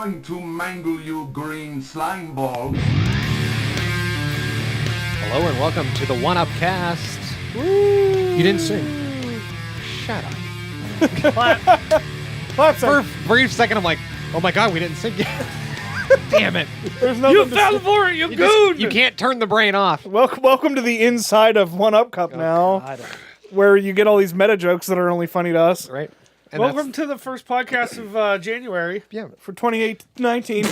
going to mangle you green slime balls. Hello and welcome to the One Up Cast. You didn't sing. Shut up. Clap For a brief second, I'm like, oh my god, we didn't sing yet. Damn it. There's nothing You to fell say. for it, you You, goon! you can't turn the brain off. Welcome to the inside of One Up Cup now, God. where you get all these meta jokes that are only funny to us. Right? And Welcome to the first podcast of January. yeah. For 2819.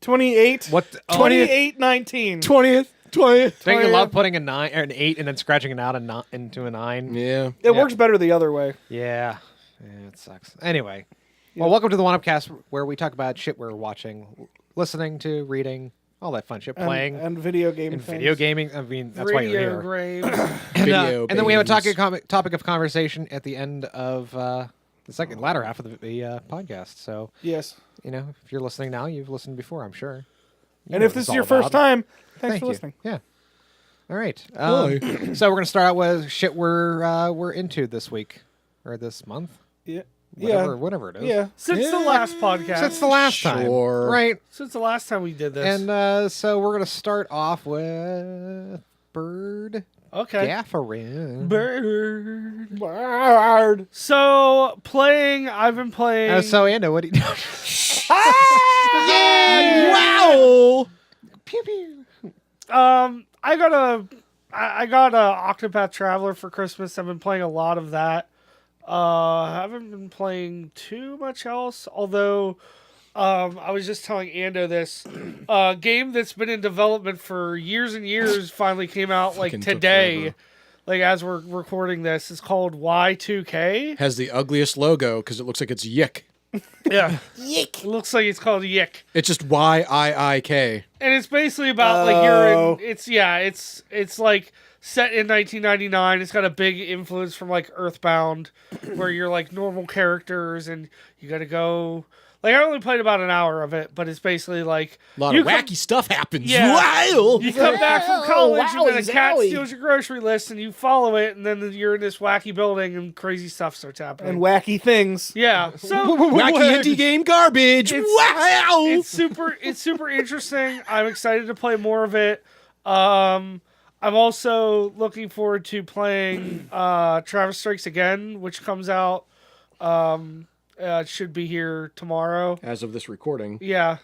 28. What? 2819. 20th. Don't you love putting a 9 or an 8 and then scratching it out into a 9? Yeah. It works better the other way. Yeah. Yeah, it sucks. Anyway, well, welcome to the One Up Cast, where we talk about shit we're watching, listening to, reading, all that fun shit, playing, And video game and things. video gaming. I mean, that's why you're Radio here. grave. And then we have a topic of conversation at the end of the latter half of the podcast. So, Yes. you know, if you're listening now, you've listened before, I'm sure. You And know if what this it's is your all first about. time, thanks Thank for you. listening. Yeah. All right. So we're gonna start out with shit we're into this week or this month, Yeah. whatever it is. Yeah. Since the last podcast. Since the last time, Sure. right? Since the last time we did this. And so we're gonna start off with Bird okay. Gafferin. Bird. Bird. So, I've been playing. Oh, so Ando, what do you? Yay! Wow! Pew pew. I got a Octopath Traveler for Christmas. I've been playing a lot of that. I haven't been playing too much else, although I was just telling Ando this game that's been in development for years and years finally came out like Fucking took today. forever. Like as we're recording this, it's called Y2K. Has the ugliest logo because it looks like it's Yick. Yeah, Yick. It looks like it's called Yick. It's just YIIK. And it's basically about like you're in, it's like set in 1999. It's got a big influence from like Earthbound, where you're like normal characters and you got to go. Like I only played about an hour of it, but it's basically like A lot you of wacky stuff happens. Yeah. Wow. You come back from college and then a wowie, cat zowie. steals your grocery list and you follow it, and then you're in this wacky building and crazy stuff starts happening. And wacky things. Yeah, so Wacky anti-game garbage. Wow. It's super interesting. I'm excited to play more of it. I'm also looking forward to playing Travis Strikes Again, which comes out. It should be here tomorrow. As of this recording. Yeah.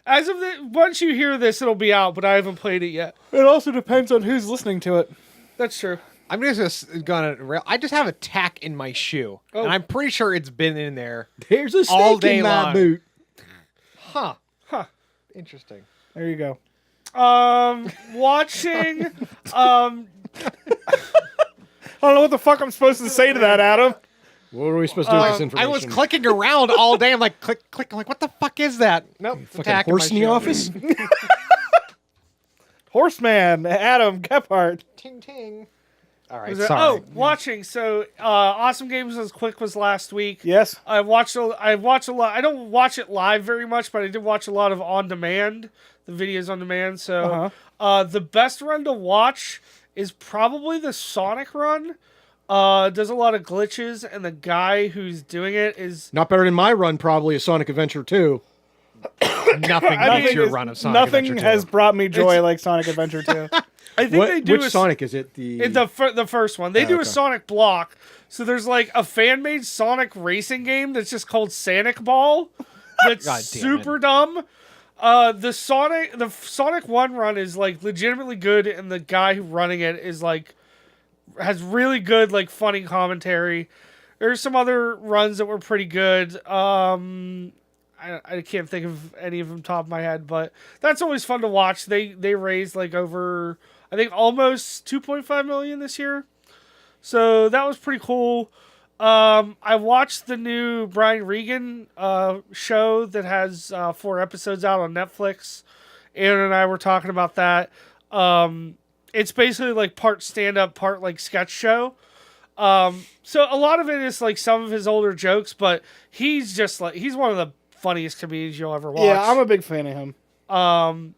As of once you hear this, it'll be out, but I haven't played it yet. It also depends on who's listening to it. That's true. I'm just gonna. I just have a tack in my shoe, Oh. and I'm pretty sure it's been in there. There's a All snake day in my long. boot. Huh. Huh. Interesting. There you go. Watching. I don't know what the fuck I'm supposed to say to that, Adam. What are we supposed to do with this I information? was clicking around all day. I'm like, click, click. I'm like, what the fuck is that? Nope. it's a Fucking tack horse in my the shoe. office? Horseman, Adam Gephardt. Ting ting. All right. Was it- Sorry. watching. So, Awesome Games Was Quick was last week. Yes. I watched a lot. I don't watch it live very much, but I did watch a lot of on demand, the videos on demand. So, the best run to watch is probably the Sonic run. Does a lot of glitches, and the guy who's doing it is Not better than my run, probably, a Sonic Adventure 2. Nothing beats your run of Sonic Nothing Adventure 2. has brought me joy like Sonic Adventure 2. I think they do Which a, Sonic is it? The the first one. They do a okay. Sonic block. So there's like a fan made Sonic racing game that's just called Sonic Ball. That's God damn super dumb. The Sonic 1 run is like legitimately good, and the guy who running it is like has really good like funny commentary. There's some other runs that were pretty good. I can't think of any of them top of my head, but that's always fun to watch. They raised like over, I think, almost 2.5 million this year, so that was pretty cool. I watched the new Brian Regan show that has 4 episodes out on Netflix. Aaron and I were talking about that. It's basically like part stand-up, part like sketch show. So a lot of it is like some of his older jokes, but he's just like, he's one of the funniest comedians you'll ever watch. Yeah, I'm a big fan of him.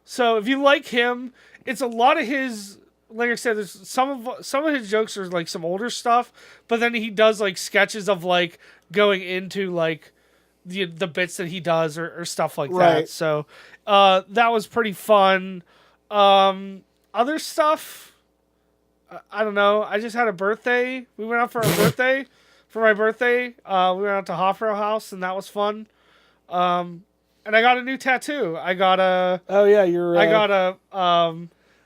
So if you like him, it's a lot of his, like I said, there's some of his jokes are like some older stuff, but then he does like sketches of like going into like the bits that he does or stuff like that. Right. So that was pretty fun. Other stuff, I don't know. I just had a birthday. We went out for our birthday. For my birthday, we went out to Hoffro House, and that was fun. And I got a new tattoo. I got a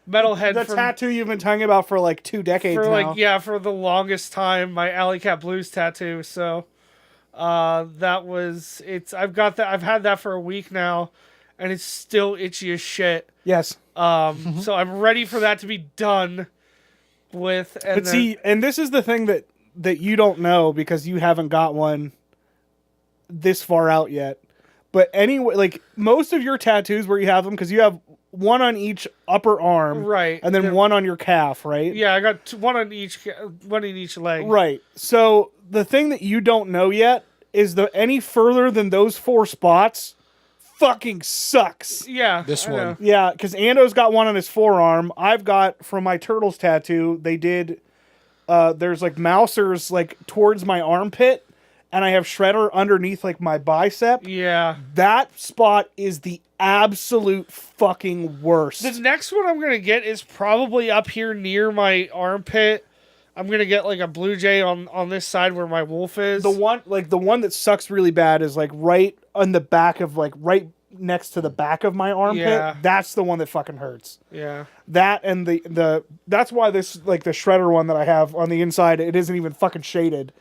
metalhead. The tattoo you've been talking about for like 2 decades now. For the longest time, my Alley Cat Blues tattoo. So that was I've had that for a week now, and it's still itchy as shit. Yes. So I'm ready for that to be done with. And this is the thing that you don't know because you haven't got one this far out yet. But anyway, like most of your tattoos where you have them, because you have one on each upper arm, right, and then one on your calf, right? Yeah, I got one in each leg. Right. So the thing that you don't know yet is any further than those 4 spots fucking sucks. Yeah. This I one. know. Yeah, because Ando's got one on his forearm. I've got from my Turtles tattoo, they did there's like mousers like towards my armpit, and I have Shredder underneath like my bicep. Yeah. That spot is the absolute fucking worst. The next one I'm gonna get is probably up here near my armpit. I'm gonna get like a Blue Jay on this side where my wolf is. The one that sucks really bad is like right on the back of like right next to the back of my armpit. Yeah. That's the one that fucking hurts. Yeah. That and the that's why this like the Shredder one that I have on the inside, it isn't even fucking shaded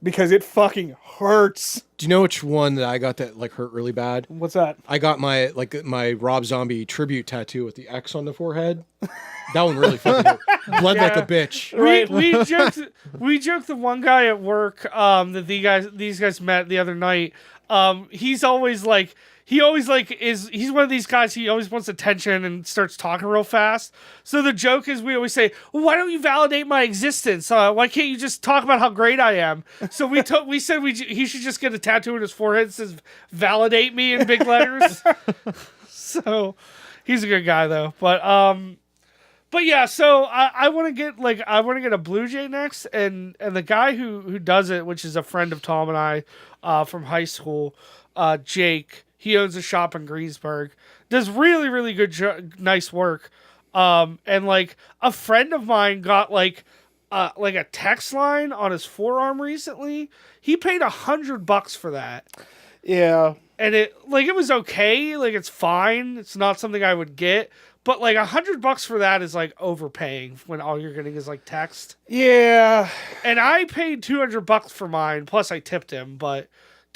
because it fucking hurts. Do you know which one that I got that like hurt really bad? What's that? I got my Rob Zombie tribute tattoo with the X on the forehead. That one really fucking hurt. Bled like a bitch. We joked the one guy at work that these guys met the other night. He's always like he's one of these guys, he always wants attention and starts talking real fast. So the joke is we always say, well, why don't you validate my existence? Why can't you just talk about how great I am? So we said he should just get a tattoo on his forehead that says validate me in big letters. So he's a good guy though. But yeah, so I want to get a Blue Jay next, and the guy who does it, which is a friend of Tom and I from high school, Jake. He owns a shop in Greensburg. Does really, really good, nice work. And like a friend of mine got like a text line on his forearm recently. He paid $100 for that. Yeah. And it was okay. Like it's fine. It's not something I would get. But like $100 for that is like overpaying when all you're getting is like text. Yeah. And I paid $200 for mine. Plus I tipped him, but.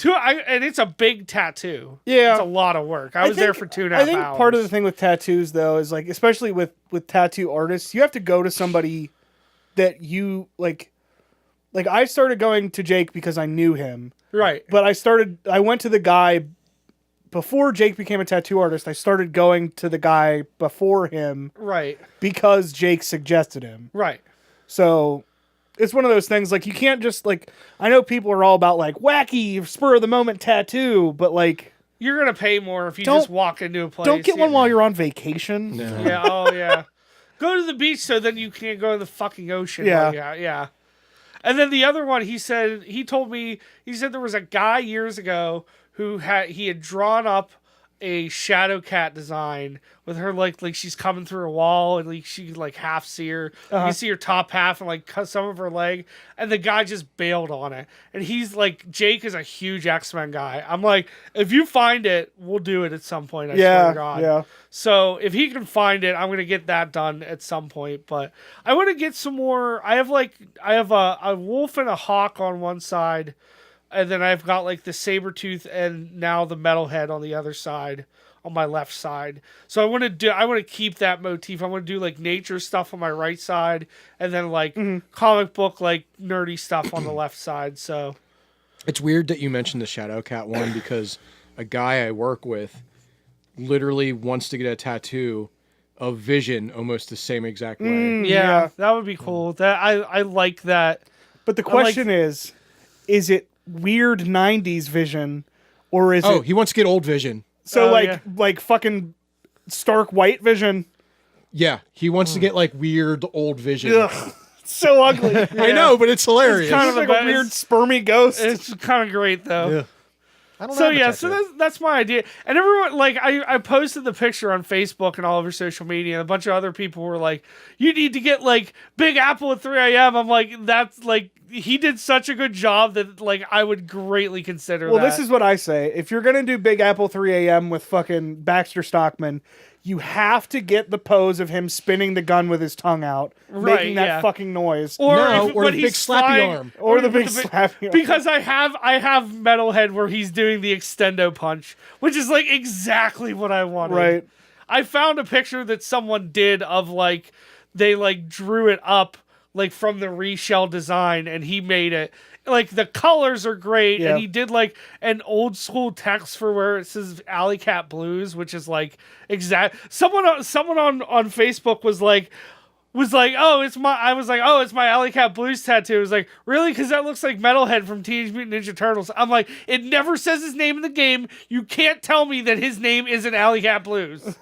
And it's a big tattoo. Yeah. It's a lot of work. I was there for 2.5 hours. I think part of the thing with tattoos, though, is like, especially with tattoo artists, you have to go to somebody that you like. Like, I started going to Jake because I knew him. Right. But I went to the guy before Jake became a tattoo artist. I started going to the guy before him. Right. Because Jake suggested him. Right. So. It's one of those things, like, you can't just, like, I know people are all about, like, wacky, spur-of-the-moment tattoo, but, like... You're going to pay more if you just walk into a place. Don't get one while you're on vacation. No. Yeah, oh, yeah. Go to the beach so then you can't go to the fucking ocean. Yeah. Yeah. And then the other one, he said there was a guy years ago who had drawn up a shadow cat design with her like she's coming through a wall and like she like half see her. You can see her top half and like cut some of her leg, and the guy just bailed on it. And he's like, Jake is a huge X-Men guy. I'm like, if you find it, we'll do it at some point. I swear to God. Yeah. So if he can find it, I'm gonna get that done at some point. But I want to get some more. I have a wolf and a hawk on one side. And then I've got like the saber tooth and now the metalhead on the other side, on my left side. So I want to keep that motif. I want to do like nature stuff on my right side, and then like comic book like nerdy stuff on the left side. So it's weird that you mentioned the Shadow Cat one because a guy I work with literally wants to get a tattoo of Vision almost the same exact way. Yeah, that would be cool. That I like that. But the question is it weird 90s Vision, or is it... he wants to get old Vision. So like fucking stark white Vision. Yeah, he wants to get like weird old Vision. Ugh, so ugly. I know, but it's hilarious. It's kind of like a weird spermy ghost. It's kind of great though. Yeah. I don't So have a yeah, tattoo. so that's my idea. And everyone, like, I posted the picture on Facebook and all over social media. And a bunch of other people were like, "You need to get like Big Apple at 3 a.m." I'm like, that's like he did such a good job that like I would greatly consider. Well, that. this is what I say. If you're gonna do Big Apple 3 a.m. with fucking Baxter Stockman, you have to get the pose of him spinning the gun with his tongue out, making that yeah. fucking noise. or the when big he's slappy flying- arm. Or the with big slappy arm. Because I have Metalhead where he's doing the extendo punch, which is like exactly what I wanted. Right. I found a picture that someone did of like they like drew it up like from the reshell design and he made it. Like the colors are great Yeah. and he did like an old school text for where it says Alley Cat Blues, which is like exact someone on Facebook was like, oh, it's my. I was like, oh, it's my Alley Cat Blues tattoo. It was like, really? Because that looks like Metalhead from Teenage Mutant Ninja Turtles. I'm like, it never says his name in the game. You can't tell me that his name isn't Alley Cat Blues.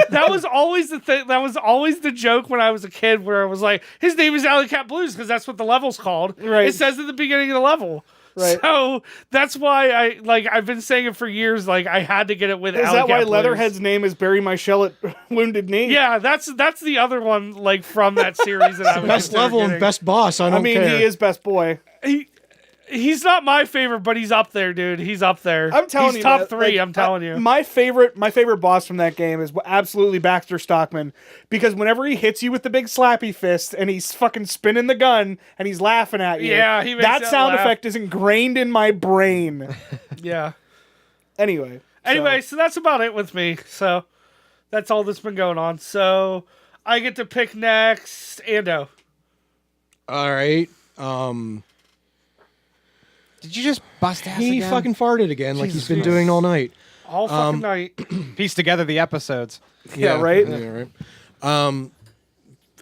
That was always the thing. That was always the joke when I was a kid, where I was like, his name is Alley Cat Blues because that's what the level's called. Right. It says at the beginning of the level. Right. So that's why I've been saying it for years. Like I had to get it with. Is Alley that why Cat Blues. Leatherhead's name is Bury My Shell at Wounded Knee? Yeah, that's the other one like from that series that I was Best level and getting. best boss. I don't I mean, care. he is best boy. He's not my favorite, but he's up there, dude. He's up there. I'm telling he's you, top man, three. like, I'm telling you. My favorite boss from that game is absolutely Baxter Stockman, because whenever he hits you with the big slappy fist and he's fucking spinning the gun and he's laughing at you, Yeah, he makes that that sound laugh. effect is ingrained in my brain. Yeah. Anyway, So that's about it with me. So that's all that's been going on. So I get to pick next. Ando. All right. Did you just bust ass He again? fucking farted again, like he's Jesus been Christ. doing all night. All fucking night. Piece together the episodes. Yeah, right? Yeah, right.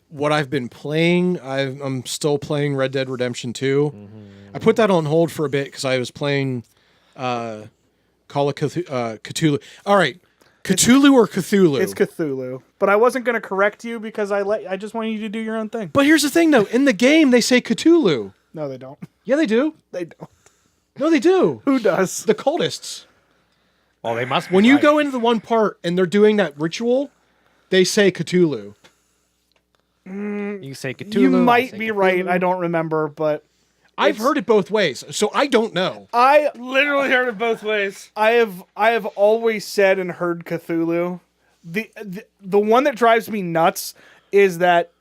What I've been playing, I'm still playing Red Dead Redemption 2. I put that on hold for a bit because I was playing Call of Cthulhu. All right, Cthulhu or Cthulhu? It's Cthulhu. But I wasn't going to correct you because I just wanted you to do your own thing. But here's the thing, though. In the game, they say Cthulhu. No, they don't. Yeah, they do. They don't. No, they do. Who does? The cultists. Well, they must. When you go into the one part and they're doing that ritual, they say Cthulhu. you say Cthulhu. You I might say be Cthulhu. right. I don't remember, but I've heard it both ways, so I don't know. I Literally heard it both ways. I have always said and heard Cthulhu. The one that drives me nuts is that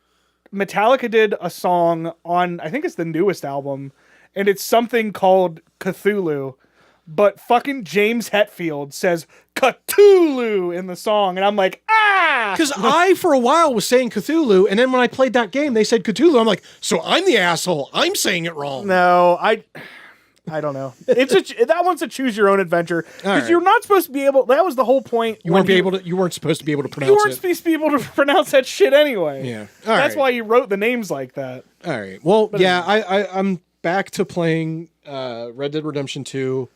Metallica did a song on, I think it's the newest album, and it's something called Cthulhu, but fucking James Hetfield says Cthulhu in the song, and I'm like, ah! Because I, for a while, was saying Cthulhu, and then when I played that game, they said Cthulhu. I'm like, so I'm the asshole. I'm saying it wrong. No, I don't know. That one's a choose your own adventure because All right. you're not supposed to be able. That was the whole point. You weren't supposed to be able to pronounce You weren't it. supposed to be able to pronounce that shit anyway. Yeah. All That's right. why you wrote the names like that. All right. Well, yeah, I'm back to playing Red Dead Redemption 2.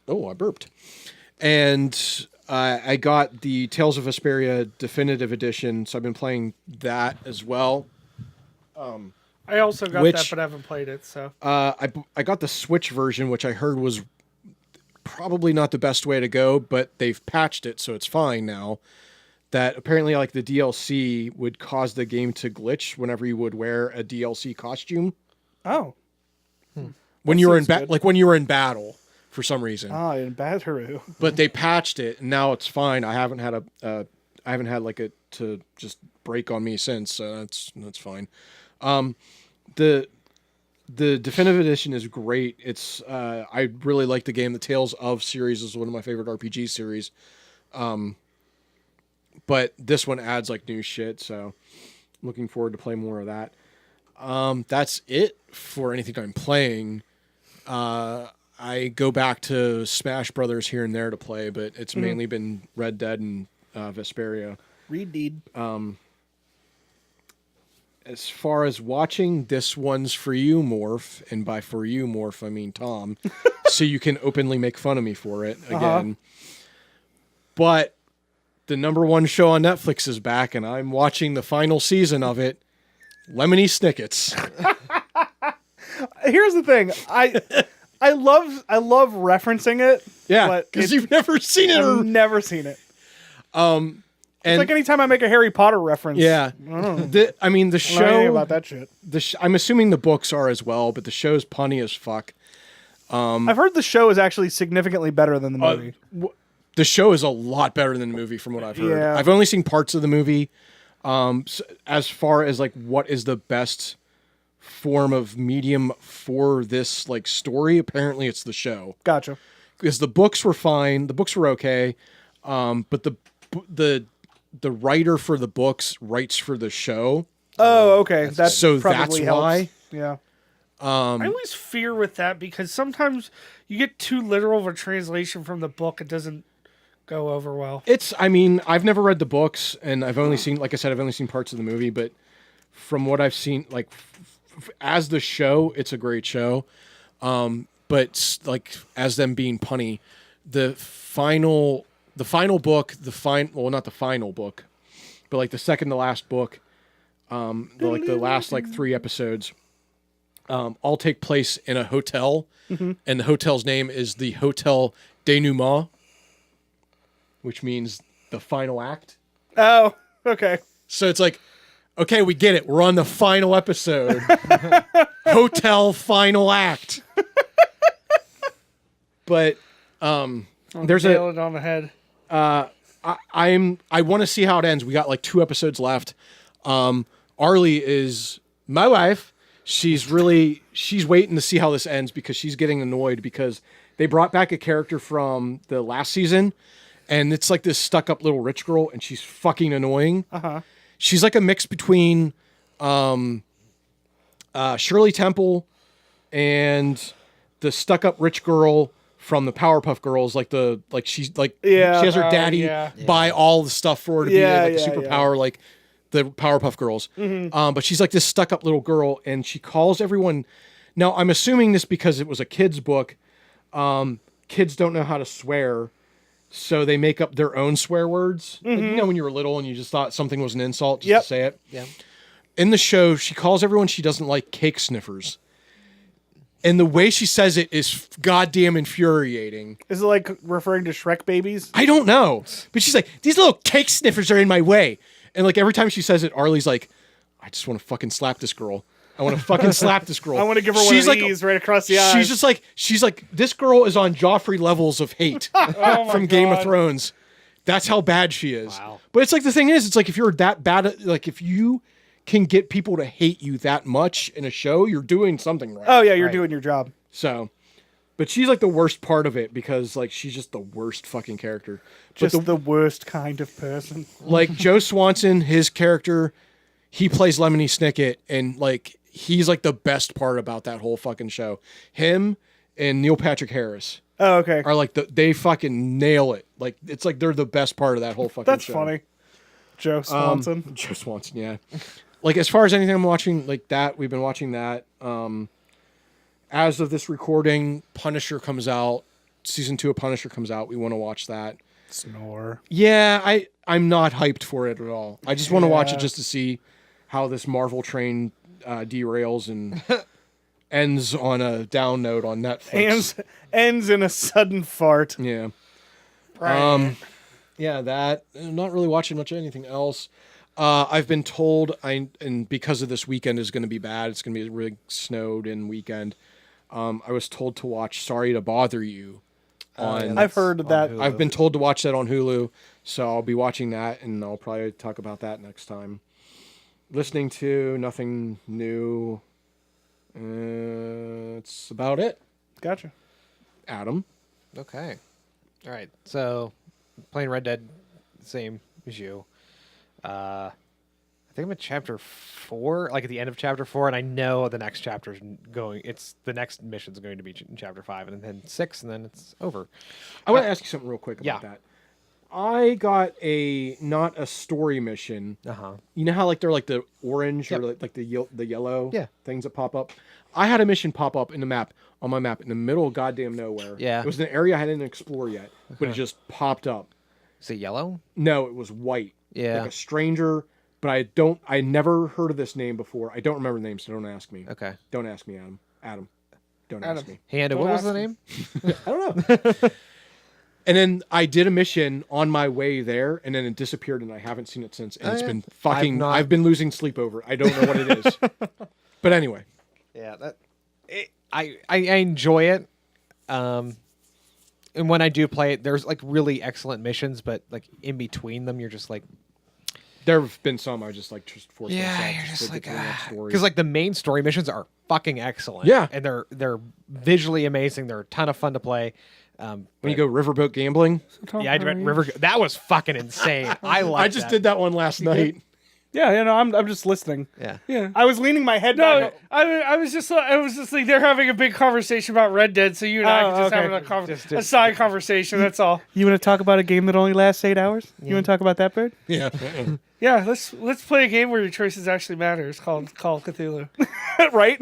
Oh, I burped. And I got the Tales of Vesperia Definitive Edition, so I've been playing that as well. I also got Which- that, but I haven't played it. So I got the Switch version, which I heard was probably not the best way to go, but they've patched it, so it's fine now. That apparently, like, the DLC would cause the game to glitch whenever you would wear a DLC costume Oh. when you were in seems good. when you were in battle for some reason. Ah, in Batteru. But they patched it, and now it's fine. I haven't had it to just break on me since, so that's fine. The definitive edition is great. It's I really like the game. The Tales of series is one of my favorite RPG series. But this one adds like new shit, so I'm looking forward to play more of that. That's it for anything I'm playing. I go back to Smash Brothers here and there to play, but it's mainly been Red Dead and Vesperia. Read deed. As far as watching, this one's for you, Morph, and by for you, Morph, I mean Tom, so you can openly make fun of me for it again. But the number one show on Netflix is back, and I'm watching the final season of it, Lemony Snicket's. Here's the thing. I love referencing it. Yeah, but because you've never seen it. I've never seen it. And It's like anytime I make a Harry Potter reference. yeah, I don't know. the I show don't know anything about that shit. I'm assuming the books are as well, but the show's punny as fuck. I've heard the show is actually significantly better than the movie. The show is a lot better than the movie, from what I've heard. Yeah. I've only seen parts of the movie. As far as like what is the best form of medium for this like story, apparently it's the show. Gotcha. Because the books were fine, the books were okay, but the writer for the books writes for the show. Oh, okay. That's that's helps. why. Yeah. I always fear with that because sometimes you get too literal of a translation from the book. It doesn't go over well. I mean, I've never read the books, and I've only seen, like I said, I've only seen parts of the movie, but from what I've seen, like, as the show, it's a great show. But, like, as them being punny, the final book, well, not the final book, but, like, the second to last book, the last, like, 3 episodes, all take place in a hotel, and the hotel's name is the Hotel Denouement, which means the final act. Oh, okay. So it's like, okay, we get it. We're on the final episode. Hotel final act. But there's Nail it on the head. I want to see how it ends. We got like 2 episodes left. Arlie is my wife. She's waiting to see how this ends because she's getting annoyed because they brought back a character from the last season. And it's like this stuck-up little rich girl, and she's fucking annoying. She's like a mix between Shirley Temple and the stuck-up rich girl from the Powerpuff Girls. She has her daddy buy all the stuff for her to be like a superpower, like the Powerpuff Girls. But she's like this stuck-up little girl, and she calls everyone. Now, I'm assuming this because it was a kid's book. Kids don't know how to swear. So they make up their own swear words. Like, you know, when you were little and you just thought something was an insult just to say it. Yeah. In the show, she calls everyone she doesn't like cake sniffers. And the way she says it is goddamn infuriating. Is it like referring to Shrek babies? I don't know. But she's like, these little cake sniffers are in my way. And like every time she says it, Arlie's like, I just want to fucking slap this girl. I want to fucking slap this girl. I want to give her one of these right across the eyes. She's like, this girl is on Joffrey levels of hate from Game of Thrones. That's how bad she is. Wow. But it's like, the thing is, it's like, if you're that bad, like if you can get people to hate you that much in a show, you're doing something right. Oh yeah, you're doing your job. So, but she's like the worst part of it because like, she's just the worst fucking character. Just the worst kind of person. Like Joe Swanson, his character, he plays Lemony Snicket, and like, he's like the best part about that whole fucking show. Him and Neil Patrick Harris Oh, okay. are like they fucking nail it. Like it's like they're the best part of that whole fucking That's show. funny. Joe Swanson. Joe Swanson, yeah. Like as far as anything I'm watching, like that, we've been watching that. As of this recording, Punisher comes out. Season 2 of Punisher comes out. We want to watch that. Snore. Yeah, I'm not hyped for it at all. I just want to watch it just to see how this Marvel train derails and ends on a down note on Netflix. Ends in a sudden fart. Yeah. Right. Yeah, that. I'm not really watching much of anything else. I've been told, and because of this weekend is going to be bad, it's going to be a really snowed in weekend. I was told to watch Sorry to Bother You. I've heard of that. I've been told to watch that on Hulu, so I'll be watching that, and I'll probably talk about that next time. Listening to nothing new. It's about it. Gotcha. Adam. Okay. All right. So, playing Red Dead, same as you. I think I'm at chapter 4, like at the end of chapter 4, and I know the next chapter's going. It's the next mission's going to be in chapter 5, and then 6, and then it's over. I want to ask you something real quick about yeah. that. I got not a story mission. You know how like they're like the orange or like the yellow things that pop up. I had a mission pop up on my map in the middle of goddamn nowhere. Yeah. It was an area I didn't explore yet, but it just popped up. Is it yellow? No, it was white. Yeah. Like a stranger, but I never heard of this name before. I don't remember the name, so don't ask me. Okay. Don't ask me, Adam. Don't Adam. ask me. Hey, Ando, Don't what was ask the him. name? I don't know. And then I did a mission on my way there, and then it disappeared, and I haven't seen it since. And it's yeah. been fucking. not- I've been losing sleep over it. I don't know what it is. But anyway, Yeah, I enjoy it. And when I do play it, there's like really excellent missions, but like in between them, you're just like, there have been some I just like forced yeah, myself you're to just get like, through that story. because like the main story missions are fucking excellent. Yeah. and they're visually amazing. They're a ton of fun to play. when you go riverboat gambling, Yeah, I read River. That was fucking insane. I like. I just did that one last night. Yeah, no, I'm just listening. Yeah. Yeah. I was leaning my head No, back. I was just like they're having a big conversation about Red Dead, so you and I Oh, can just okay. have a side conversation. That's all. You want to talk about a game that only lasts 8 hours? You want to talk about that, Bird? Yeah. Yeah, let's play a game where your choices actually matter. It's called Call of Cthulhu. Right?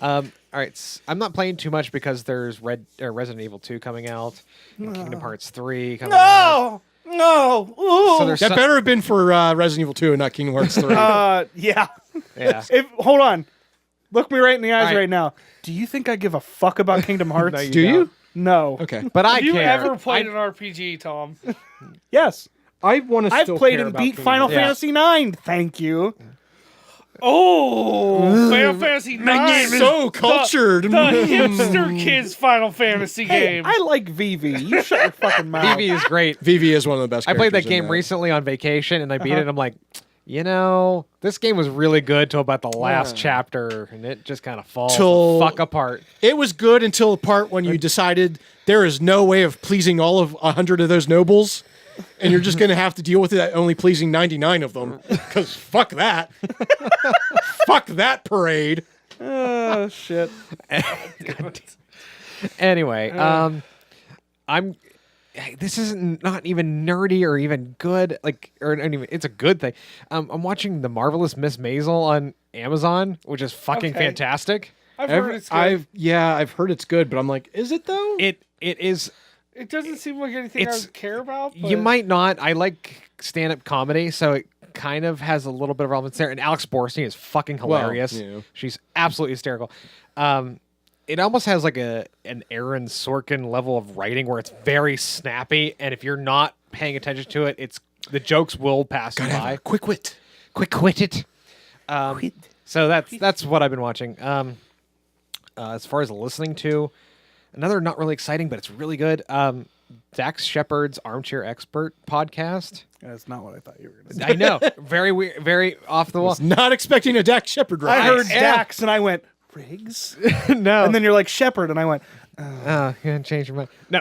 All right, I'm not playing too much because there's Resident Evil 2 coming out, and Kingdom Hearts 3 coming out. No! Ooh. So there's That better have been for Resident Evil 2 and not Kingdom Hearts 3. Yeah. yeah. Hold on. Look me right in the eyes All right. right now. Do you think I give a fuck about Kingdom Hearts? No, you Do you? don't. No. Okay. But I Have you care. ever played an RPG, Tom? Yes. I want to I've still played care and about beat Kingdom Final Hearts. Fantasy IX. Thank you. Oh, Final Fantasy IX. So cultured. The hipster kids Final Fantasy Hey, game. I like Vivi. You shut your fucking mouth. Vivi is great. Vivi is one of the best I played that characters in game recently on vacation, and I beat it. And I'm like, this game was really good till about the last chapter, and it just kind of falls Till- the fuck apart. It was good until the part when you decided there is no way of pleasing all of 100 of those nobles, and you're just going to have to deal with it only pleasing 99 of them. Because fuck that. Fuck that parade. Oh, shit. Anyway, this isn't not even nerdy or even good, it's a good thing. I'm watching The Marvelous Miss Maisel on Amazon, which is fucking Okay. fantastic. I've heard it's good. I've heard it's good, but I'm like, is it though? It is. It doesn't seem like anything I It's- would care about. But You might not. I like stand-up comedy, so it kind of has a little bit of relevance there. And Alex Borstein is fucking hilarious. yeah. She's absolutely hysterical. It almost has like an Aaron Sorkin level of writing where it's very snappy, and if you're not paying attention to it, the jokes will pass you by. Quick wit. Quick-witted. So that's what I've been watching. As far as listening to, another not really exciting, but it's really good. Dax Shepard's Armchair Expert podcast. That's not what I thought you were going to say. I know, very weird, very off the wall. Not expecting a Dak Shepard I reference. heard Yeah. Dax and I went, Riggs? No, And then you're like, Shepard. And I went, you're gonna change your mind. No,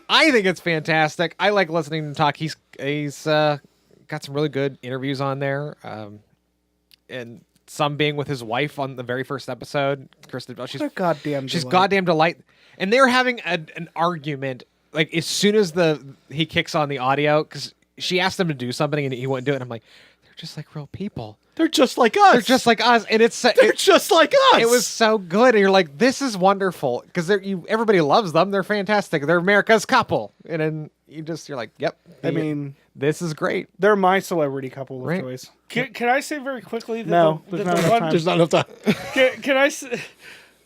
I think it's fantastic. I like listening to him talk. He's got some really good interviews on there, and some being with his wife on the very first episode. Kristen Bell. She's what a goddamn She's delight. goddamn delight. And they're having an argument, like, as soon as he kicks on the audio, because she asked him to do something and he wouldn't do it. And I'm like, they're just like real people. They're just like us. They're just like us. And They're just like us. it was so good. And you're like, this is wonderful. Because everybody loves them. They're fantastic. They're America's couple. And then you're like, yep. I mean, this is great. they're my celebrity couple of Right. choice. Can I say very quickly that No, the, there's that not the enough one time. There's not enough time. can I say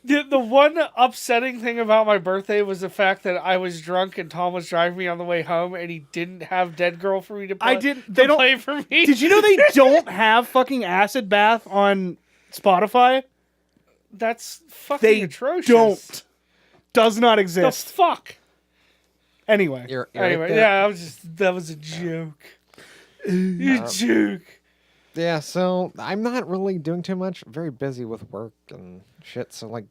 the one upsetting thing about my birthday was the fact that I was drunk and Tom was driving me on the way home and he didn't have Dead Girl for me to play. They don't play for me. Did you know they don't have fucking Acid Bath on Spotify? That's fucking They atrocious. don't. Does not The exist. fuck. Anyway. You're Anyway, right there. yeah, that was a joke. You joke. Yeah, so I'm not really doing too much. Very busy with work and shit. So, like,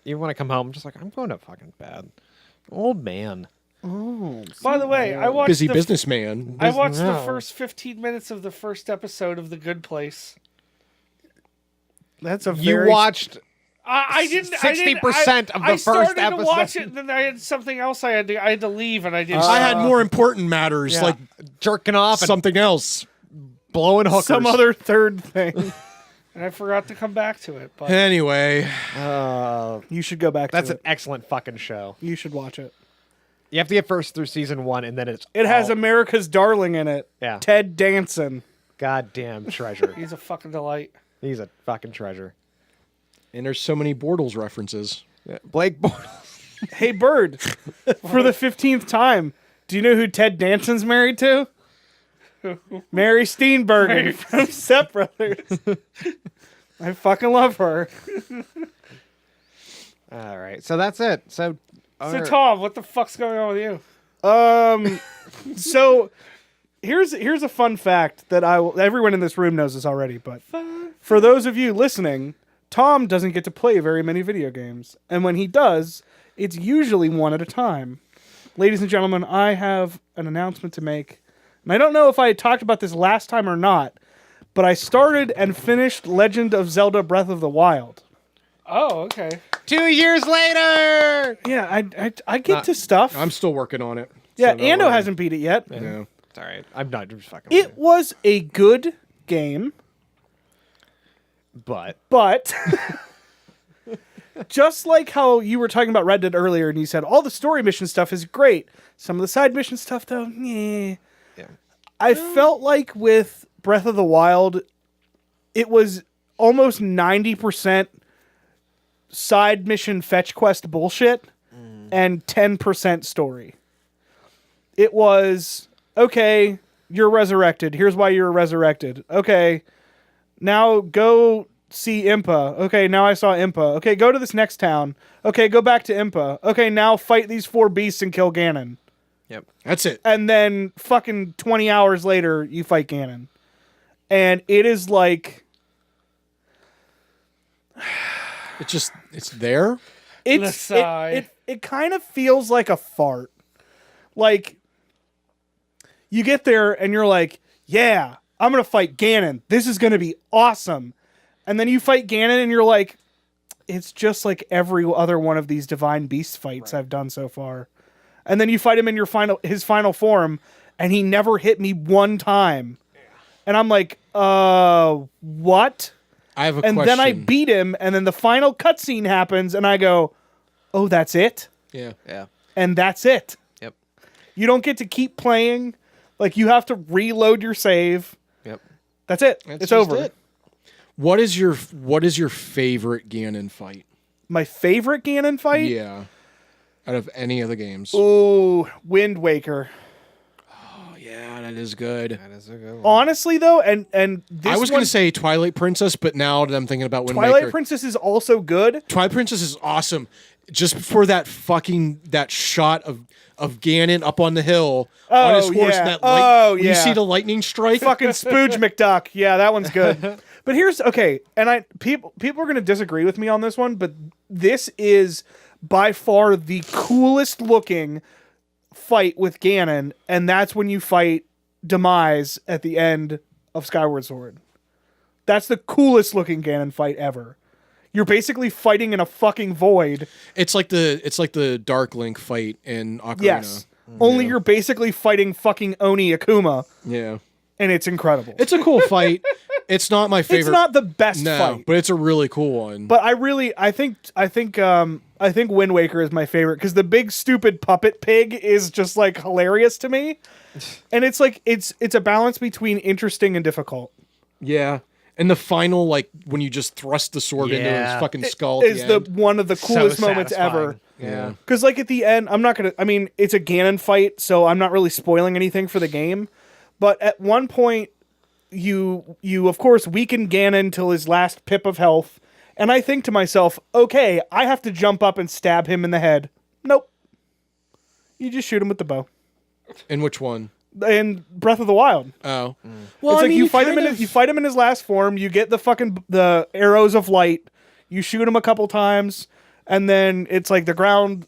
even when I come home, I'm just like, I'm going to fucking bed. Old man. By the way, I watched Busy the, businessman. I watched the No. first 15 minutes of the first episode of The Good Place. That's a You very... watched I didn't. 60% of the I first started to episode. watch it, and then I had something else I had to leave, and I didn't. I had more important matters, yeah, like jerking off and something else. blowing hookers. some other third thing. and I forgot to come back to it. But Anyway, You should go back That's to an it. excellent fucking show. You should watch it. You have to get first through season 1, and then It has all America's Darling in it. Yeah. Ted Danson. goddamn treasure. he's a fucking delight. He's a fucking treasure. and there's so many Bortles references. Blake Bortles. Hey, Bird, for the 15th time, do you know who Ted Danson's married to? Mary Steenburgen from Step Brothers. I fucking love her. All right, so that's it. So Tom, what the fuck's going on with you? So here's a fun fact that everyone in this room knows this already, but for those of you listening, Tom doesn't get to play very many video games, and when he does, it's usually one at a time. Ladies and gentlemen, I have an announcement to make, and I don't know if I had talked about this last time or not, but I started and finished Legend of Zelda Breath of the Wild. Oh, okay. 2 years later. Yeah, I get to stuff. I'm still working on it. Yeah, so no Ando worry. hasn't beat it yet. Yeah. It's all right. I'm not just fucking. It was a good game, but just like how you were talking about Red Dead earlier, and you said all the story mission stuff is great. Some of the side mission stuff, though, yeah. I felt like with Breath of the Wild, it was almost 90% side mission fetch quest bullshit and 10% story. It was, okay, you're resurrected. Here's why you were resurrected. Okay, now go see Impa. Okay, now I saw Impa. Okay, go to this next town. Okay, go back to Impa. Okay, now fight these 4 beasts and kill Ganon. Yep. That's it. And then fucking 20 hours later, you fight Ganon. And it is like... It's there. It kind of feels like a fart. Like, you get there and you're like, yeah, I'm going to fight Ganon. This is going to be awesome. And then you fight Ganon and you're like, it's just like every other one of these Divine Beast fights I've done so far. And then you fight him in his final form, and he never hit me one time. And I'm like, what? I have a and question. then I beat him, and then the final cutscene happens, and I go, oh, that's it? Yeah. Yeah. And that's it. Yep. You don't get to keep playing. Like, you have to reload your save. Yep. That's it. That's it's just over. it. What is your favorite Ganon fight? My favorite Ganon fight? Yeah. Out of any of the games. Ooh, Wind Waker. Oh, yeah, that is good. That is a good one. Honestly, though, and this I was going to say Twilight Princess, but now that I'm thinking about Wind Twilight Waker. Princess is also good. Twilight Princess is awesome. Just before that shot of Ganon up on the hill on his horse. Yeah. That light, when yeah. you see the lightning strike. Fucking Spooge McDuck. Yeah, that one's good. But here's okay, and people are going to disagree with me on this one, but this is by far the coolest looking fight with Ganon, and that's when you fight Demise at the end of Skyward Sword. That's the coolest looking Ganon fight ever. You're basically fighting in a fucking void. It's like the Dark Link fight in Ocarina. Yes. Only you're basically fighting fucking Oni Akuma, Yeah. and it's incredible. It's a cool fight. It's not my favorite. It's not the best no, fight. but it's a really cool one. But I think Wind Waker is my favorite because the big stupid puppet pig is just like hilarious to me, and it's like it's a balance between interesting and difficult. yeah. And the final, like when you just thrust the sword into his fucking skull, Is the one of the coolest moments ever. Yeah. Because like at the end, it's a Ganon fight, so I'm not really spoiling anything for the game. But at one point, you of course weaken Ganon till his last pip of health, and I think to myself, okay, I have to jump up and stab him in the head. Nope. You just shoot him with the bow. In which one? In Breath of the Wild. Oh. Well, it's like you fight him in his last form, you get the arrows of light, you shoot him a couple times, and then it's like the ground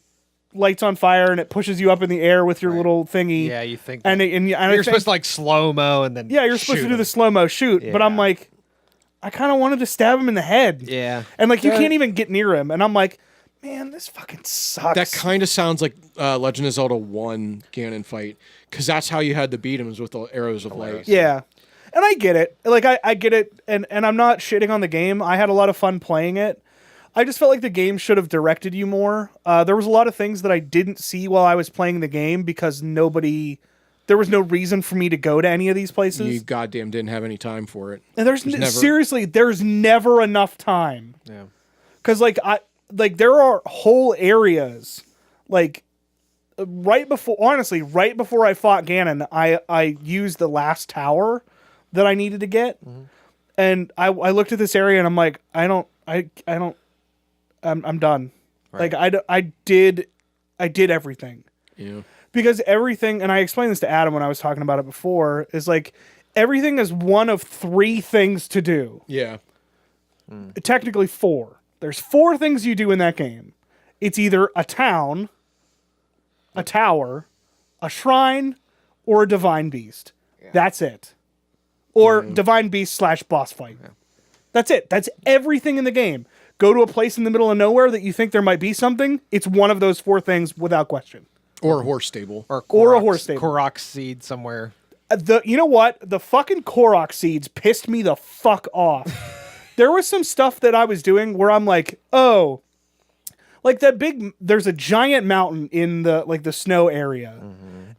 lights on fire and it pushes you up in the air with your little thingy. Yeah, you think and you're supposed to like slow-mo and then you're supposed to do the slow-mo shoot, but I'm like, I kind of wanted to stab him in the head. Yeah. And like you can't even get near him, and I'm like, man, this fucking sucks. That kind of sounds like Legend of Zelda 1 Ganon fight, because that's how you had to beat him, was with the arrows of light. Yeah. And I get it. Like, I get it, and I'm not shitting on the game. I had a lot of fun playing it. I just felt like the game should have directed you more. There was a lot of things that I didn't see while I was playing the game because there was no reason for me to go to any of these places. You goddamn didn't have any time for it. And there's never enough time. Yeah. Because, like, like there are whole areas like right before I fought Ganon, I used the last tower that I needed to get. And I looked at this area and I'm like, I'm done. Right. Like I did everything. Yeah. Because everything, and I explained this to Adam when I was talking about it before, is like everything is one of 3 things to do. Yeah. Technically 4. There's 4 things you do in that game. It's either a town, a tower, a shrine, or a divine beast. Yeah. That's it. Or divine beast / boss fight. Yeah. That's it. That's everything in the game. Go to a place in the middle of nowhere that you think there might be something. It's one of those 4 things without question. Or a horse stable. Or a horse stable. Korok seed somewhere. You know what? The fucking Korok seeds pissed me the fuck off. There was some stuff that I was doing where I'm like, oh, like there's a giant mountain in the snow area.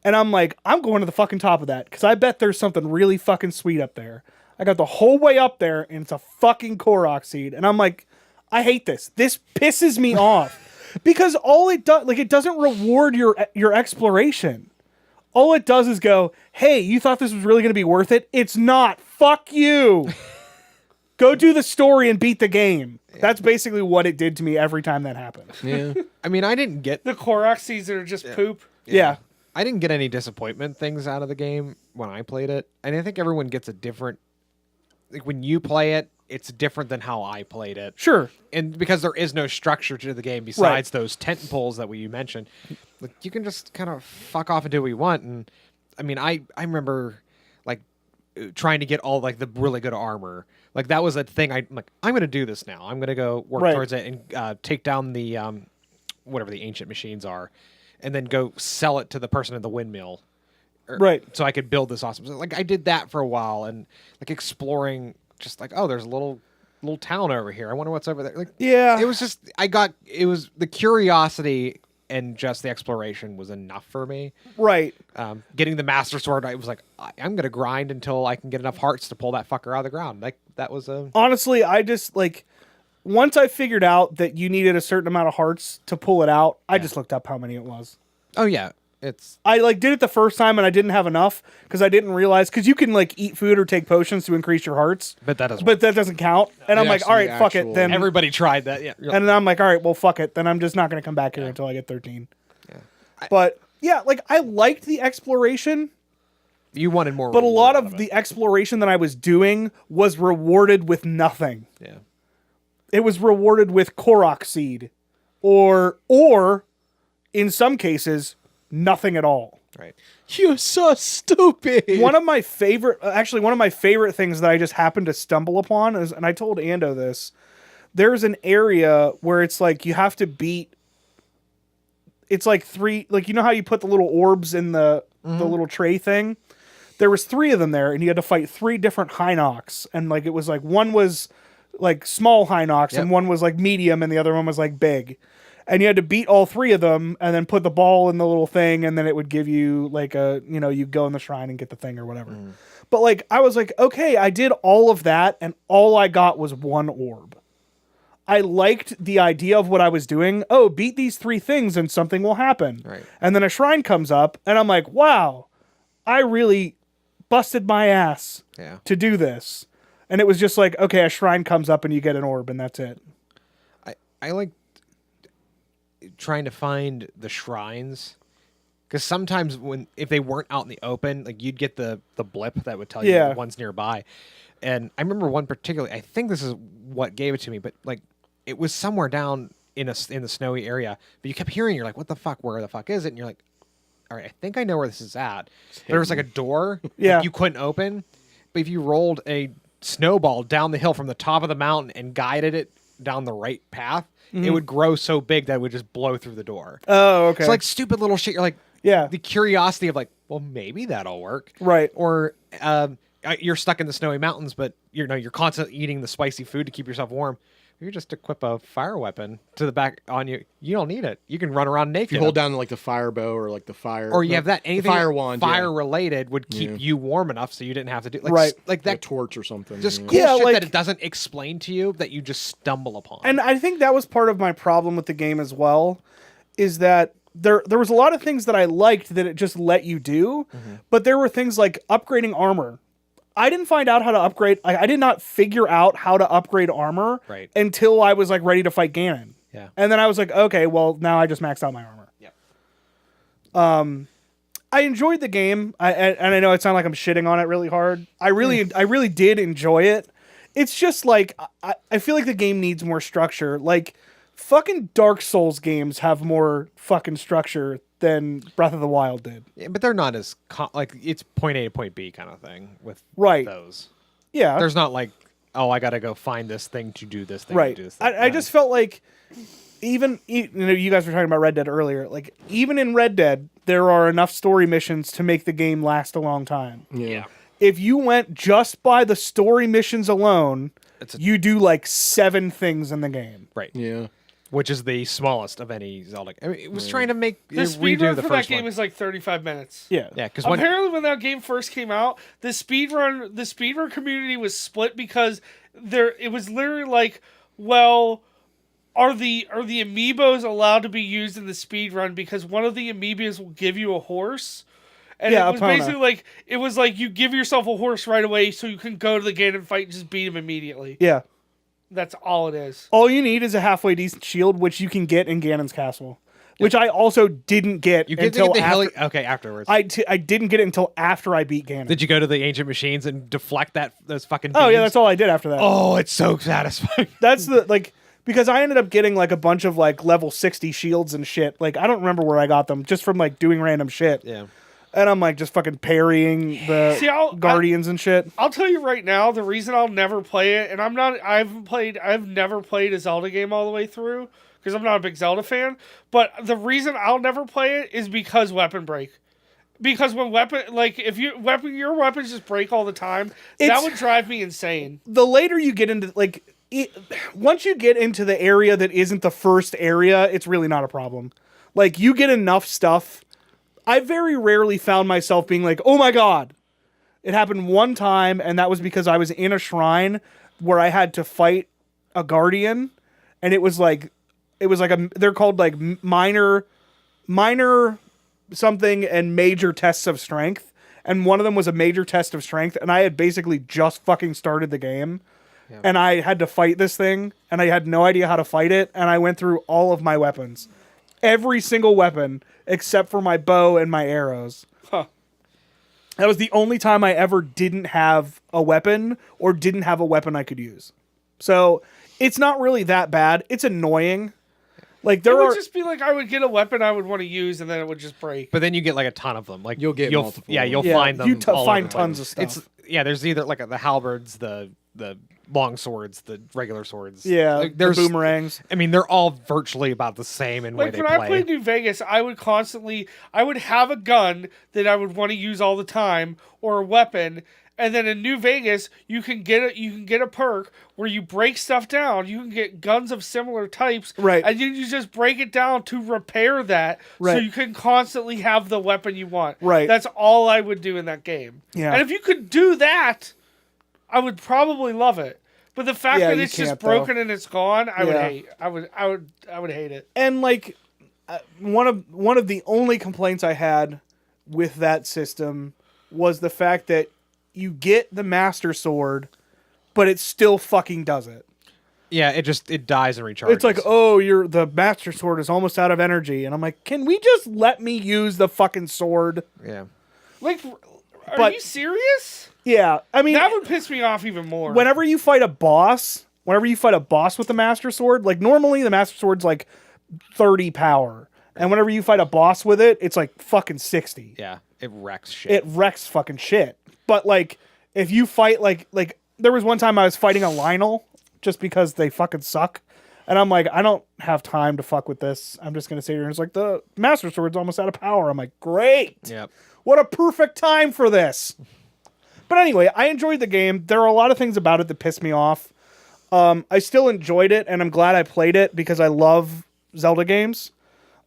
And I'm like, I'm going to the fucking top of that because I bet there's something really fucking sweet up there. I got the whole way up there and it's a fucking Korok seed. And I'm like, I hate this. This pisses me off. Because all it does, like, it doesn't reward your exploration. All it does is go, hey, you thought this was really going to be worth it? It's not. Fuck you. Go do the story and beat the game. Yeah. That's basically what it did to me every time that happened. Yeah. I mean, I didn't get... The Korok seeds are just poop. Yeah. I didn't get any disappointment things out of the game when I played it. And I think everyone gets a different... Like, when you play it, it's different than how I played it. Sure. And because there is no structure to the game besides those tent poles that you mentioned, like, you can just kind of fuck off and do what you want. And I mean, I remember like trying to get all like the really good armor. Like that was a thing. I'm going to do this now. I'm going to go work towards it and take down the whatever the ancient machines are, and then go sell it to the person in the windmill. So I could build this awesome. So, like I did that for a while and like exploring. Just like, oh, there's a little town over here. I wonder what's over there. Like, yeah, it was just it was the curiosity and just the exploration was enough for me. Right. Getting the Master Sword, I was like, I'm gonna grind until I can get enough hearts to pull that fucker out of the ground. Like that was a. Honestly, I just like once I figured out that you needed a certain amount of hearts to pull it out, I just looked up how many it was. Oh yeah. I like did it the first time and I didn't have enough because I didn't realize because you can like eat food or take potions to increase your hearts, but that doesn't count. And I'm like, all right, fuck it. Then everybody tried that, yeah. And then I'm like, all right, well, fuck it. Then I'm just not going to come back here until I get 13. Yeah, but yeah, like I liked the exploration. You wanted more, but a lot of the exploration that I was doing was rewarded with nothing. Yeah, it was rewarded with Korok seed, or in some cases. Nothing at all. Right. You're so stupid. One of my favorite things that I just happened to stumble upon is, and I told Ando this, there's an area where it's like you have to beat, it's like 3, like, you know how you put the little orbs in the little tray thing? There was 3 of them there, and you had to fight 3 different Hinox, and like it was like one was like small Hinox, and one was like medium, and the other one was like big. And you had to beat all 3 of them and then put the ball in the little thing and then it would give you like you go in the shrine and get the thing or whatever. But like, I was like, okay, I did all of that and all I got was 1 orb. I liked the idea of what I was doing. Oh, beat these 3 things and something will happen. Right. And then a shrine comes up and I'm like, wow, I really busted my ass to do this. And it was just like, okay, a shrine comes up and you get an orb and that's it. I like trying to find the shrines because sometimes if they weren't out in the open, like you'd get the blip that would tell you the ones nearby. And I remember one particularly, I think this is what gave it to me, but like it was somewhere down in the snowy area, but you kept hearing, you're like, what the fuck, where the fuck is it? And you're like, all right, I think I know where this is at. But there was like a door that you couldn't open, but if you rolled a snowball down the hill from the top of the mountain and guided it down the right path, it would grow so big that it would just blow through the door. Oh, okay. It's like stupid little shit. You're like, the curiosity of like, well, maybe that'll work. Right. Or you're stuck in the snowy mountains, but you're constantly eating the spicy food to keep yourself warm. You just equip a fire weapon to the back on you. You don't need it. You can run around naked. If you hold down like the fire bow or like the fire, or you have that anything fire wand, fire related would keep you warm enough so you didn't have to do like Right. like that that torch or something. just yeah. cool Yeah, shit like- that it doesn't explain to you that you just stumble upon. And I think that was part of my problem with the game as well, is that there was a lot of things that I liked that it just let you do, but there were things like upgrading armor. I didn't find out how to upgrade. I did not figure out how to upgrade armor Right. until I was like ready to fight Ganon. Yeah. And then I was like, okay, well now I just maxed out my armor. Yep. I enjoyed the game. And I know it sounded like I'm shitting on it really hard. I really did enjoy it. It's just like I feel like the game needs more structure. Like fucking Dark Souls games have more fucking structure than Breath of the Wild did. Yeah, but they're not as like it's point A to point B kind of thing with Right. those. Yeah. There's not like, oh, I gotta go find this thing to do this thing right. to do this thing. I just felt like even you know, you guys were talking about Red Dead earlier. Like even in Red Dead, there are enough story missions to make the game last a long time. yeah. If you went just by the story missions alone, you do like 7 things in the game. Right. Yeah. Which is the smallest of any Zelda. I mean, it was trying to make The speed redo run the for that first game one. is like 35 minutes. Yeah. Yeah, because Apparently, when that game first came out, the speedrun community was split because it was literally like, well, are the amiibos allowed to be used in the speedrun because one of the amiibos will give you a horse? And Yeah, it was Epona. basically like you give yourself a horse right away so you can go to the Ganon fight and just beat him immediately. Yeah. That's all it is. All you need is a halfway decent shield, which you can get in Ganon's castle, which I also didn't get you get until the after. okay afterwards. I didn't get it until after I beat Ganon. Did you go to the ancient machines and deflect those fucking? Oh yeah, beams? that's all I did after that. Oh, it's so satisfying. That's the like because I ended up getting like a bunch of like level 60 shields and shit. Like I don't remember where I got them, just from like doing random shit. Yeah. And I'm like just fucking parrying the See, guardians and shit. I'll tell you right now, the reason I'll never play it, and I've never played a Zelda game all the way through because I'm not a big Zelda fan. But the reason I'll never play it is because weapon break. Because when if your weapons just break all the time, that It's- would drive me insane. The later you get into once you get into the area that isn't the first area, it's really not a problem. Like you get enough stuff. I very rarely found myself being like, "Oh my god." It happened one time and that was because I was in a shrine where I had to fight a guardian and it was like they're called like minor something and major tests of strength, and one of them was a major test of strength, and I had basically just fucking started the game. Yeah. And I had to fight this thing, and I had no idea how to fight it, and I went through all of my weapons. Every single weapon, except for my bow and my arrows. Huh. That was the only time I ever didn't have a weapon, or didn't have a weapon I could use. So, it's not really that bad. It's annoying. Like, It there would are... just be like I would get a weapon I would want to use, and then it would just break. But then you get like a ton of them. Like You'll get multiple. Yeah, you'll Yeah, find them. you all find over the place. tons of stuff. It's there's either like the halberds, the long swords, the regular swords. Yeah, Like, the boomerangs. I mean, they're all virtually about the same in way Like they when play. I played New Vegas, I would have a gun that I would want to use all the time, or a weapon. And then in New Vegas, you can get a perk where you break stuff down. You can get guns of similar types, Right. And you just break it down to repair that, so Right. you can constantly have the weapon you want. Right. That's all I would do in that game. Yeah. And if you could do that, I would probably love it. But the fact Yeah, that you it's just can't, though. broken and it's gone, I would Yeah. hate. I would hate it. And like one of the only complaints I had with that system was the fact that you get the Master Sword, but it still fucking does it. Yeah, it dies and recharges. It's like, oh, the Master Sword is almost out of energy, and I'm like, can we just let me use the fucking sword? yeah. Like, are But- you serious? Yeah, I mean, That would piss me off even more. whenever you fight a boss with the Master Sword, like normally the Master Sword's like 30 power, and whenever you fight a boss with it, it's like fucking 60. Yeah, it wrecks shit. It wrecks fucking shit. But like, if you fight like there was one time I was fighting a Lionel just because they fucking suck, and I'm like, I don't have time to fuck with this. I'm just gonna sit here and it's like the Master Sword's almost out of power. I'm like, great, Yep. what a perfect time for this. But anyway, I enjoyed the game. There are a lot of things about it that piss me off. I still enjoyed it, and I'm glad I played it because I love Zelda games.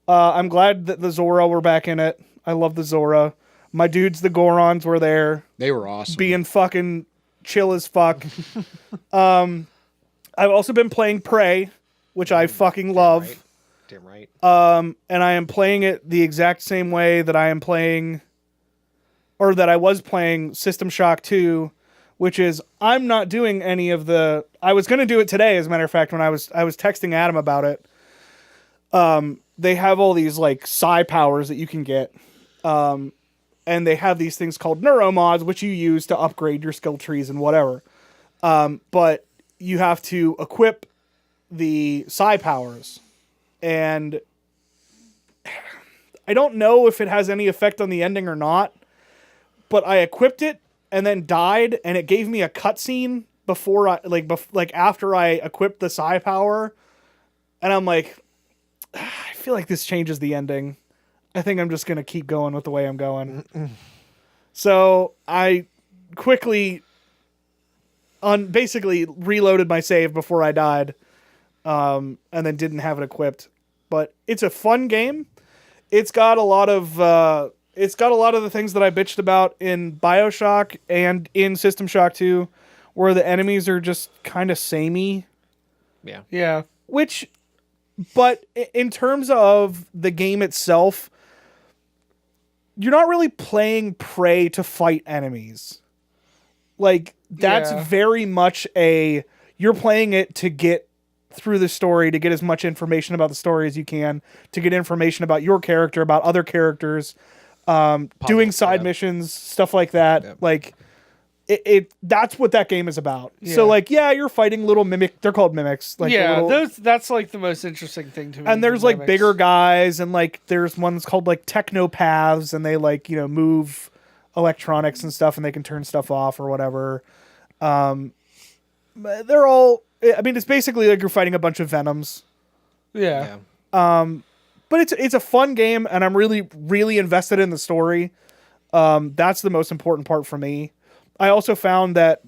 I'm glad that the Zora were back in it. I love the Zora. My dudes, the Gorons, were there. They were awesome. Being fucking chill as fuck. I've also been playing Prey, which I fucking love. Damn right. And I am playing it the exact same way that I am playing, or that I was playing System Shock 2, which is I'm not doing any of the. I was going to do it today, as a matter of fact, when I was texting Adam about it. They have all these like psi powers that you can get, and they have these things called neuromods, which you use to upgrade your skill trees and whatever. But you have to equip the psi powers, and I don't know if it has any effect on the ending or not. But I equipped it and then died, and it gave me a cutscene before I like after I equipped the psi power, and I'm like, I feel like this changes the ending. I think I'm just gonna keep going with the way I'm going. So I quickly basically reloaded my save before I died, and then didn't have it equipped. But it's a fun game. It's got a lot of the things that I bitched about in BioShock and in System Shock 2, where the enemies are just kind of samey. Yeah. Yeah. But in terms of the game itself, you're not really playing Prey to fight enemies. Like, that's very much you're playing it to get through the story, to get as much information about the story as you can, to get information about your character, about other characters, doing side missions, stuff like that. Yep. Like, that's what that game is about. Yeah. So, like, you're fighting little mimic. They're called mimics. Like, that's like the most interesting thing to me. and there's like bigger guys, and like there's one that's called like technopaths, and they like move electronics and stuff, and they can turn stuff off or whatever. They're all. I mean, it's basically like you're fighting a bunch of Venoms. Yeah. But it's a fun game, and I'm really, really invested in the story. That's the most important part for me. I also found that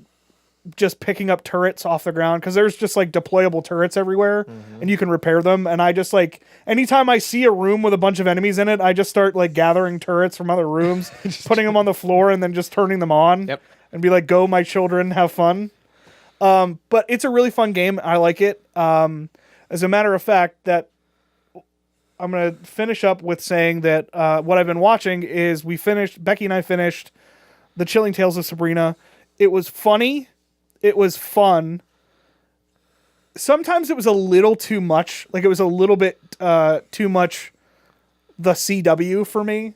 just picking up turrets off the ground, because there's just like deployable turrets everywhere, and you can repair them. And I just like, anytime I see a room with a bunch of enemies in it, I just start like gathering turrets from other rooms, putting them on the floor, and then just turning them on. Yep. And be like, go, my children, have fun. But it's a really fun game. I like it. As a matter of fact, that I'm going to finish up with saying that what I've been watching is Becky and I finished The Chilling Tales of Sabrina. It was funny. It was fun. Sometimes it was a little too much. Like, it was a little bit too much the CW for me.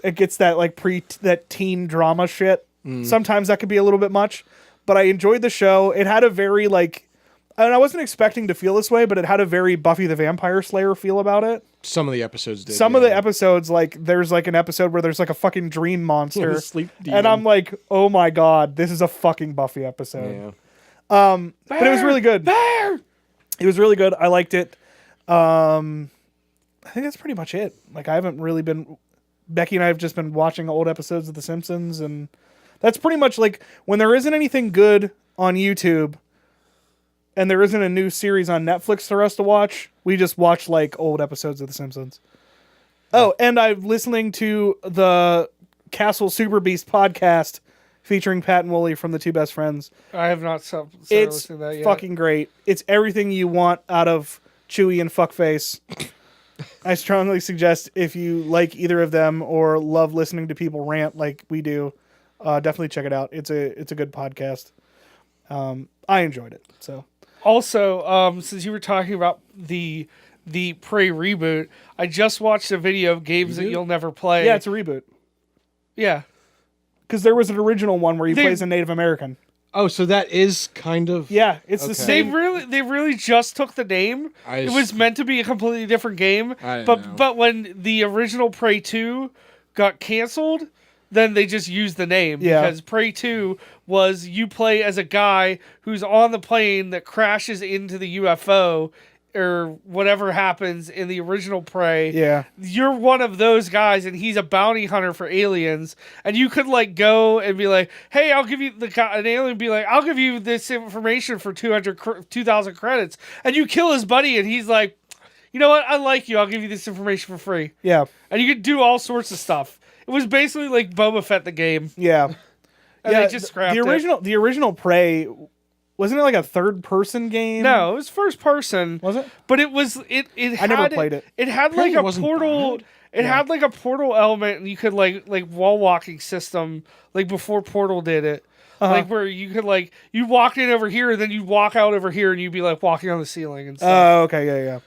It gets that like that teen drama shit. Sometimes that could be a little bit much. But I enjoyed the show. It had a very like, and I wasn't expecting to feel this way, but it had a very Buffy the Vampire Slayer feel about it. Some of the episodes did. Some of the episodes, like, there's like an episode where there's like a fucking dream monster. Sleep and I'm like, oh my god, this is a fucking Buffy episode. Yeah. But it was really good. Bear! It was really good. I liked it. I think that's pretty much it. Like, I haven't really been... Becky and I have just been watching old episodes of The Simpsons, and that's pretty much like, when there isn't anything good on YouTube and there isn't a new series on Netflix for us to watch, we just watch like old episodes of The Simpsons. Oh, and I'm listening to the Castle Super Beast podcast featuring Pat and Wooly from the Two Best Friends. I have not started It's listening to that yet. fucking great. It's everything you want out of Chewie and Fuckface. I strongly suggest, if you like either of them or love listening to people rant like we do, definitely check it out. It's a good podcast. I enjoyed it. So Also, since you were talking about the Prey reboot, I just watched a video of games that you'll never play. yeah, it's a reboot. Yeah. Because there was an original one where he plays a Native American. Oh, so that is kind of... Yeah, it's the They same. really just took the name. It was meant to be a completely different game. But when the original Prey 2 got canceled, then they just used the name. Yeah. Because Prey 2 was you play as a guy who's on the plane that crashes into the UFO, or whatever happens in the original Prey. Yeah. You're one of those guys, and he's a bounty hunter for aliens. And you could like go and be like, "Hey, I'll give you an alien would be like, I'll give you this information for 2,000 credits." And you kill his buddy, and he's like, "You know what? I like you. I'll give you this information for free." Yeah. And you could do all sorts of stuff. It was basically like Boba Fett the game. Yeah. And they just scrapped the original Prey, wasn't it like a third person game? No, it was first person. Was it? But it was it. I never played it. It had Apparently like it a wasn't portal. bad. It had like a portal element, and you could like wall walking system like before Portal did it. Like where you could like you walk in over here, and then you walk out over here, and you'd be like walking on the ceiling and stuff. Oh, okay, yeah.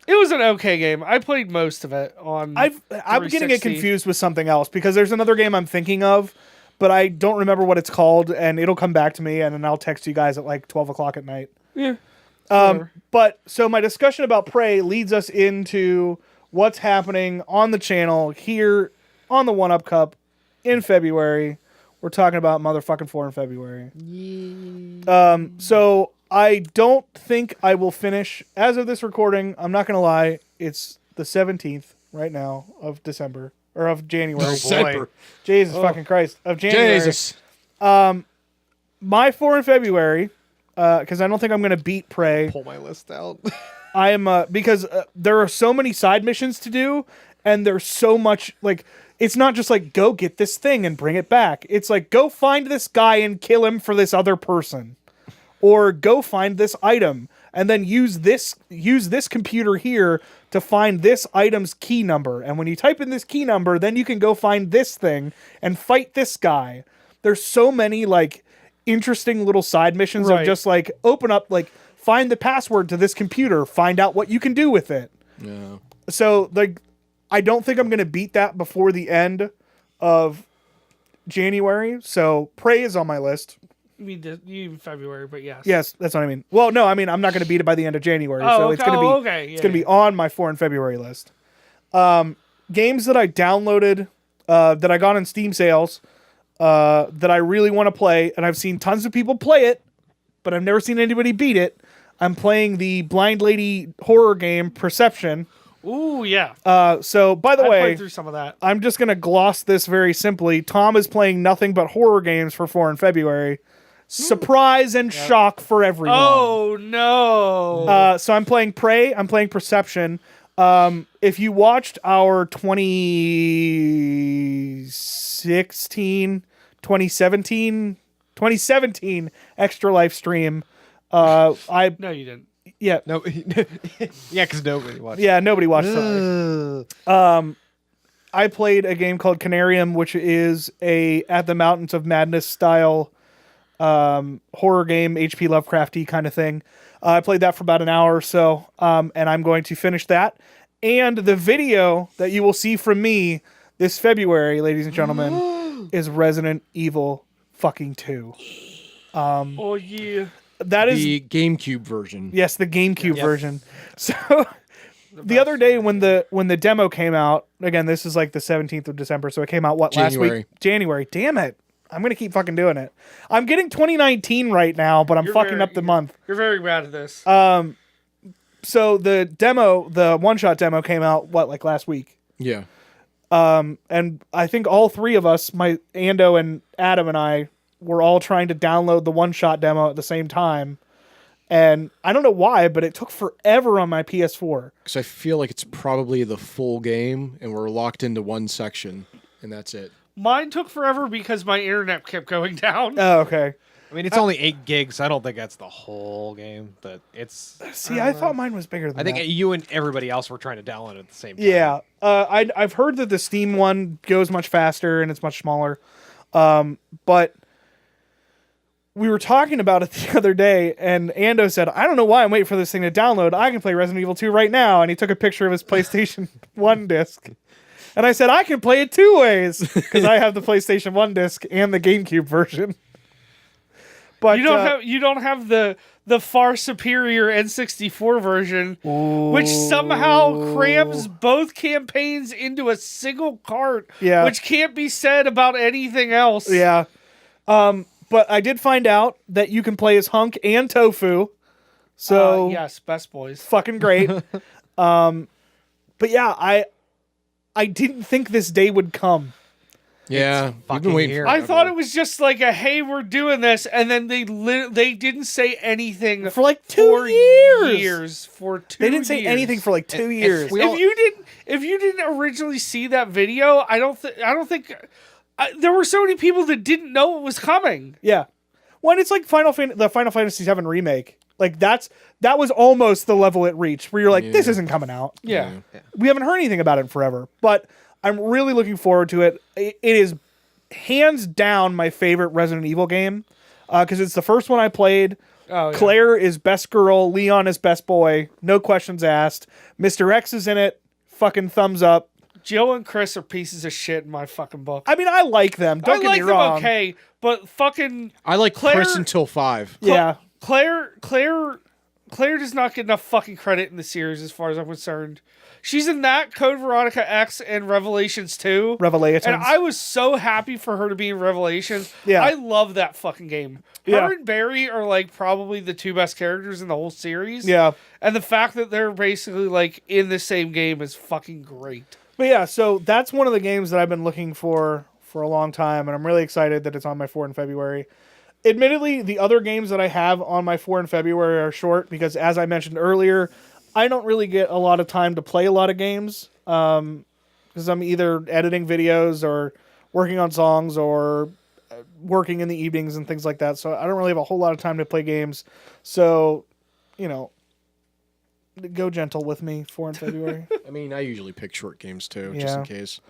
It was an okay game. I played most of it on. I'm getting it 360. confused with something else because there's another game I'm thinking of, but I don't remember what it's called, and it'll come back to me, and then I'll text you guys at like 12 o'clock at night. Yeah. Whatever. But so my discussion about Prey leads us into what's happening on the channel here on the 1UP Cup in February. We're talking about motherfucking 4 in February. So I don't think I will finish as of this recording. I'm not gonna lie. It's the 17th right now of December or of January. December. Jesus fucking Christ of January. Jesus. My 4 in February, because I don't think I'm gonna beat Prey. Pull my list out. I am because there are so many side missions to do, and there's so much like it's not just like go get this thing and bring it back. It's like go find this guy and kill him for this other person, or go find this item and then use this computer here to find this item's key number. And when you type in this key number, then you can go find this thing and fight this guy. There's so many like interesting little side missions of Right. just like open up like find the password to this computer, find out what you can do with it. Yeah. So like I don't think I'm going to beat that before the end of January. So Prey is on my list. You mean February, but yes. Yes, that's what I mean. Well, no, I mean I'm not going to beat it by the end of January. Oh, so okay. it's going to be Okay. Yeah, it's going to be on my 4 in February list. Games that I downloaded that I got on Steam sales that I really want to play, and I've seen tons of people play it, but I've never seen anybody beat it. I'm playing the Blind Lady horror game Perception. Ooh, yeah. So by the I way, played through some of that. I'm just going to gloss this very simply. Tom is playing nothing but horror games for 4 in February. Surprise and shock for everyone. Oh no! So I'm playing Prey. I'm playing Perception. If you watched our 2017 Extra Life stream, No, you didn't. yeah, No, yeah, because nobody watched. yeah, nobody watched it. I played a game called Canarium, which is a At the Mountains of Madness style horror game, HP Lovecrafty kind of thing. I played that for about an hour or so, and I'm going to finish that. And the video that you will see from me this February, ladies and gentlemen, is Resident Evil fucking 2. Oh yeah. That is The GameCube version. yes, the GameCube version. So the other day when the demo came out, again, this is like the 17th of December, so it came out last January. week? January. Damn it. I'm going to keep fucking doing it. I'm getting 2019 right now, but I'm fucking up the month. You're very bad at this. So the demo, the one-shot demo came out, like last week? Yeah. And I think all three of us, my Ando and Adam and I, were all trying to download the one-shot demo at the same time. And I don't know why, but it took forever on my PS4. Because I feel like it's probably the full game, and we're locked into one section, and that's it. Mine took forever because my internet kept going down. Oh, okay. I mean, it's only 8 gigs. So I don't think that's the whole game, but it's. See, I thought mine was bigger than I think that. you and everybody else were trying to download it at the same time. Yeah. I've heard that the Steam one goes much faster and it's much smaller. But we were talking about it the other day, and Ando said, I don't know why I'm waiting for this thing to download. I can play Resident Evil 2 right now. And he took a picture of his PlayStation 1 disc. And I said, I can play it 2 ways because I have the PlayStation 1 disc and the GameCube version. But You don't have the far superior N64 version, which somehow crams both campaigns into a single cart. Yeah. Which can't be said about anything else. yeah. But I did find out that you can play as Hunk and Tofu. So yes, Best Boys. fucking great. But yeah, I didn't think this day would come. Yeah, we've been fucking waiting here. forever. I thought it was just like a hey, we're doing this, and then they didn't say anything For like 2 for years. For 2 They didn't say years. anything for like 2 years. If you didn't originally see that video, I don't think there were so many people that didn't know it was coming. Yeah. When it's like the Final Fantasy VII remake, like that was almost the level it reached where you're like, this isn't coming out. Yeah. We haven't heard anything about it in forever, but I'm really looking forward to it. It is hands down my favorite Resident Evil game because it's the first one I played. Oh, yeah. Claire is best girl, Leon is best boy, no questions asked. Mr. X is in it, fucking thumbs up. Jill and Chris are pieces of shit in my fucking book. I mean, I like them. Don't get me wrong. Them okay, but fucking I like Claire- Chris until 5. Yeah. Claire does not get enough fucking credit in the series as far as I'm concerned. She's in that, Code Veronica X, and Revelations 2. Revelations. And I was so happy for her to be in Revelations. Yeah. I love that fucking game. Her Yeah. and Barry are like probably the two best characters in the whole series. Yeah. And the fact that they're basically like in the same game is fucking great. But yeah, so that's one of the games that I've been looking for a long time, and I'm really excited that it's on my 4 in February. Admittedly, the other games that I have on my 4 in February are short because, as I mentioned earlier, I don't really get a lot of time to play a lot of games because I'm either editing videos or working on songs or working in the evenings and things like that. So I don't really have a whole lot of time to play games. So, go gentle with me, 4 in February. I mean, I usually pick short games too, just Yeah. in case.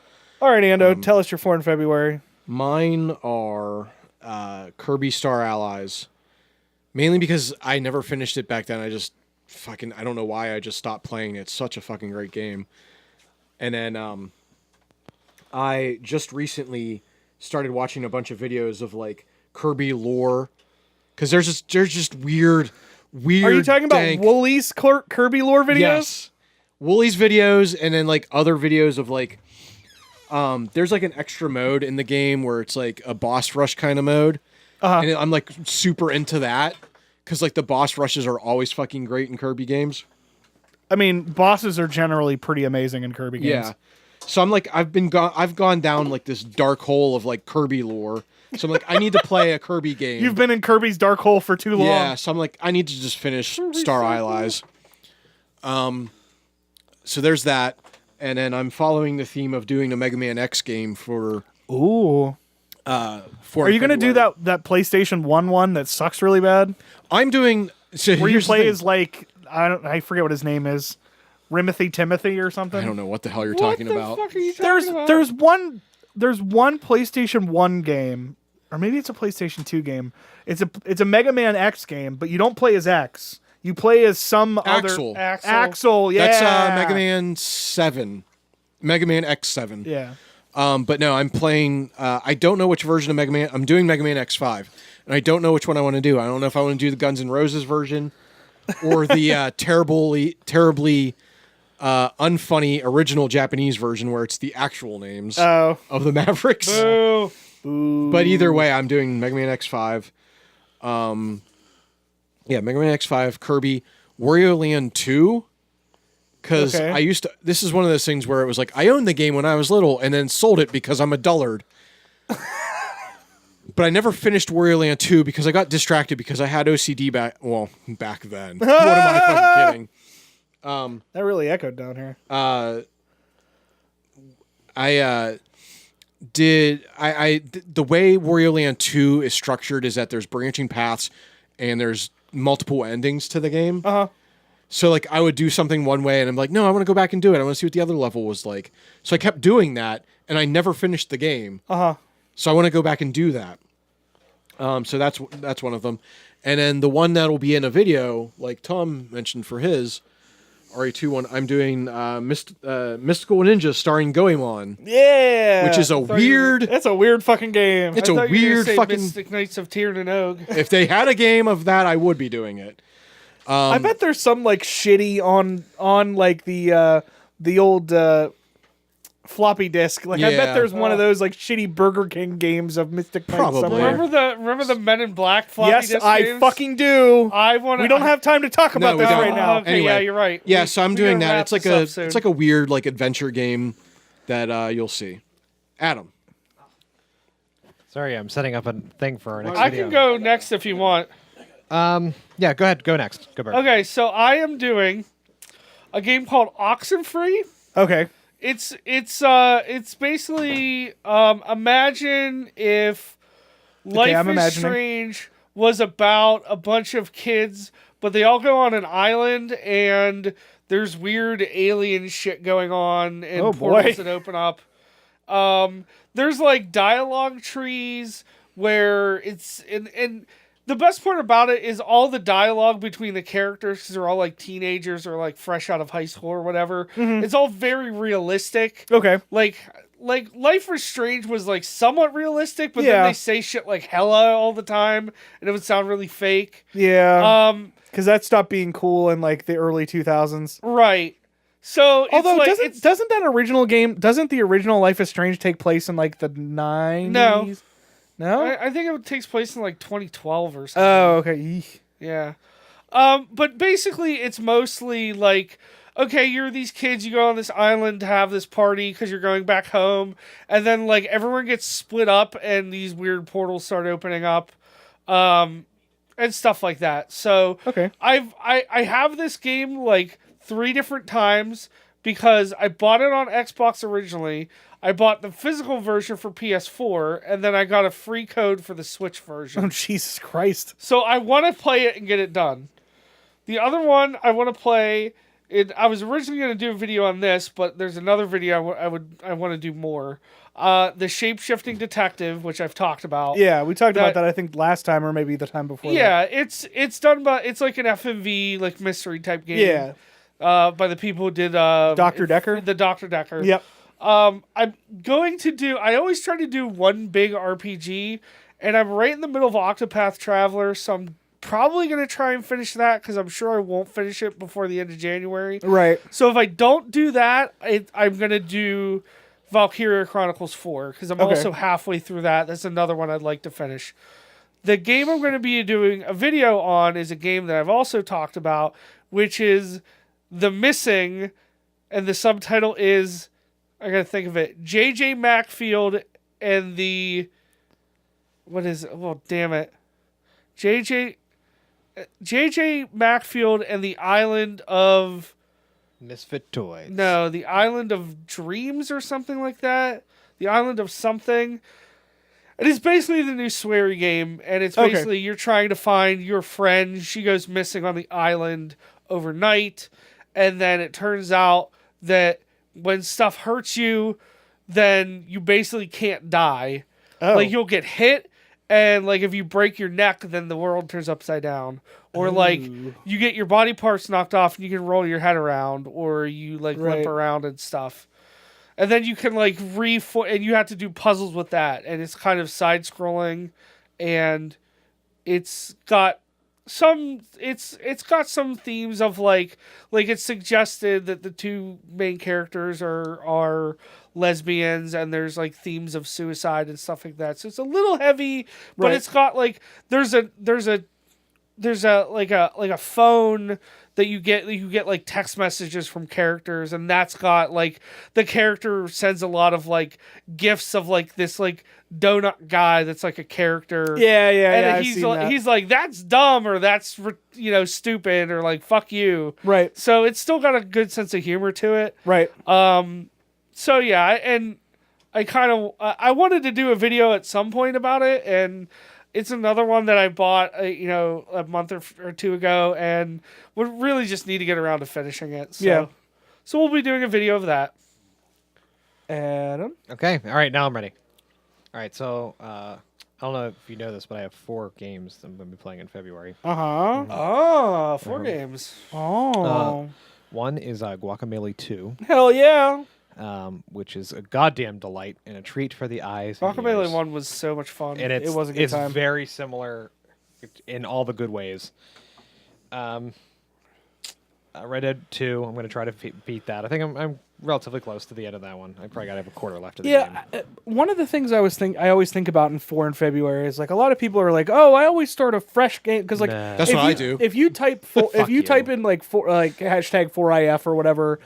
All right, Ando, tell us your 4 in February. Mine are Kirby Star Allies. Mainly because I never finished it back then. I don't know why I just stopped playing it. It's such a fucking great game. And then I just recently started watching a bunch of videos of like Kirby lore. Because there's just weird. Are you talking about dank- Woolie's Kirby lore videos? Yes. Woolie's videos and then like other videos of like there's like an extra mode in the game where it's like a boss rush kind of mode. And I'm like super into that cuz like the boss rushes are always fucking great in Kirby games. I mean, bosses are generally pretty amazing in Kirby games. Yeah. So I'm like I've gone down like this dark hole of like Kirby lore. So I'm like I need to play a Kirby game. You've been in Kirby's dark hole for too long. Yeah, so I'm like, I need to just finish Star Allies. So there's that, and then I'm following the theme of doing a Mega Man X game for. Ooh. For Are you going to do that PlayStation 1 one that sucks really bad? I'm doing. So Where you here's the play thing. as like I forget what his name is. Timothy or something? I don't know what the hell you're talking about. What the fuck are you talking about? There's one PlayStation 1 game, or maybe it's a PlayStation 2 game. It's a Mega Man X game, but you don't play as X. You play as some Axel. other Axel. Yeah, That's Mega Man 7, Mega Man X7. Yeah. But no, I'm playing. I don't know which version of Mega Man. I'm doing Mega Man X5, and I don't know which one I want to do. I don't know if I want to do the Guns N' Roses version or the terribly unfunny original Japanese version where it's the actual names of the Mavericks. Boo. But either way, I'm doing Mega Man X5. Yeah, Mega Man X5, Kirby, Wario Land 2. Because Okay. this is one of those things where it was like, I owned the game when I was little and then sold it because I'm a dullard. But I never finished Wario Land 2 because I got distracted because I had OCD back then. What am I fucking kidding? That really echoed down here. The way Wario Land 2 is structured is that there's branching paths and there's multiple endings to the game. So like I would do something one way and I'm like, no, I want to go back and do it. I want to see what the other level was like. So I kept doing that and I never finished the game. So I want to go back and do that. So that's one of them. And then the one that'll be in a video, like Tom mentioned for his RE2 one, I'm doing Mystical Ninja starring Goemon. Yeah. Which is a weird... That's a weird fucking game. It's a weird fucking... Mystic Knights of Tyr and Og. If they had a game of that, I would be doing it. I bet there's some like shitty on like the old floppy disk. Like I bet Yeah. there's one of those like shitty Burger King games of Mystic Knight Probably. somewhere. Remember the Men in Black floppy Yes, disk I games? fucking do. I want. We don't have time to talk about we this don't. right now. Okay, Anyway. yeah, you're right. Yeah, so I'm we doing gotta that. wrap It's like this a up soon. it's like a weird like adventure game that you'll see. Adam. Sorry, I'm setting up a thing for our next I video. can go next if you want. Yeah, go ahead. Go next. Go, Bert. Okay, so I am doing a game called Oxenfree. Okay. It's basically imagine if Life I'm is imagining. Strange was about a bunch of kids, but they all go on an island and there's weird alien shit going on and Oh, portals boy. that open up. There's like dialogue trees where it's and the best part about it is all the dialogue between the characters, because they're all like teenagers or like fresh out of high school or whatever. It's all very realistic. Okay. Like Life is Strange was like somewhat realistic, but then Yeah. they say shit like hella all the time and it would sound really fake. Yeah. Because that stopped being cool in like the early 2000s. Right. So it's Although like, doesn't that original game, doesn't the original Life is Strange take place in like the 90s? No. No? I think it takes place in like 2012 or something. Oh, okay. Eek. Yeah. But basically it's mostly like, okay, you're these kids, you go on this island to have this party because you're going back home, and then like everyone gets split up and these weird portals start opening up, and stuff like that. So Okay. I have this game like 3 different times because I bought it on Xbox originally. I bought the physical version for PS4, and then I got a free code for the Switch version. Oh, Jesus Christ. So I want to play it and get it done. The other one I want to play. I was originally going to do a video on this, but there's another video I want to do more. The Shape-Shifting Detective, which I've talked about. Yeah, we talked about that I think last time or maybe the time before. Yeah, it's done by, it's like an FMV like mystery type game. Yeah. By the people who did Dr. Decker? The Dr. Decker. Yep. I'm going to do. I always try to do one big RPG, and I'm right in the middle of Octopath Traveler, so I'm probably going to try and finish that because I'm sure I won't finish it before the end of January. Right. So if I don't do that, I'm going to do Valkyria Chronicles 4 because I'm Okay. also halfway through that. That's another one I'd like to finish. The game I'm going to be doing a video on is a game that I've also talked about, which is The Missing, and the subtitle is, I got to think of it, J.J. Macfield and the, what is it? Oh, damn it. J.J. Macfield and the Island of... Misfit Toys. No, the Island of Dreams or something like that. The Island of something. It is basically the new sweary game, and it's Okay. basically you're trying to find your friend. She goes missing on the island overnight, and then it turns out that when stuff hurts you, then you basically can't die. Oh. Like you'll get hit, and like if you break your neck, then the world turns upside down. Or like you get your body parts knocked off and you can roll your head around, or you like Right. limp around and stuff. And then you can like and you have to do puzzles with that, and it's kind of side scrolling, and it's got some themes of like it's suggested that the 2 main characters are lesbians, and there's like themes of suicide and stuff like that. So it's a little heavy, but Right. it's got like there's a phone that you get like text messages from characters, and that's got like the character sends a lot of like gifts of like this like donut guy that's like a character. Yeah, yeah, And yeah. I've he's seen like, that. he's like, that's dumb, or that's stupid, or like fuck you. Right, So it's still got a good sense of humor to it. right. So yeah, and I kind of I wanted to do a video at some point about it, and it's another one that I bought a month or 2 ago, and would really just need to get around to finishing it. So, Yeah. So we'll be doing a video of that. Adam? Okay. All right. Now I'm ready. All right. So I don't know if you know this, but I have 4 games that I'm going to be playing in February. Uh-huh. Oh, 4 games. Oh. One is Guacamelee 2, Hell yeah. which is a goddamn delight and a treat for the eyes. and Guacamelee ears. 1 was so much fun. And It was a good it's time. very similar in all the good ways. Red Dead 2, I'm going to try to beat that. I think I'm relatively close to the end of that one. I probably got to have a quarter left of the game. Yeah, one of the things I always think about in 4 in February is like a lot of people are like, "Oh, I always start a fresh game," because like Nah. That's if what you, I do. If you type if you you. type in like hashtag 4IF or whatever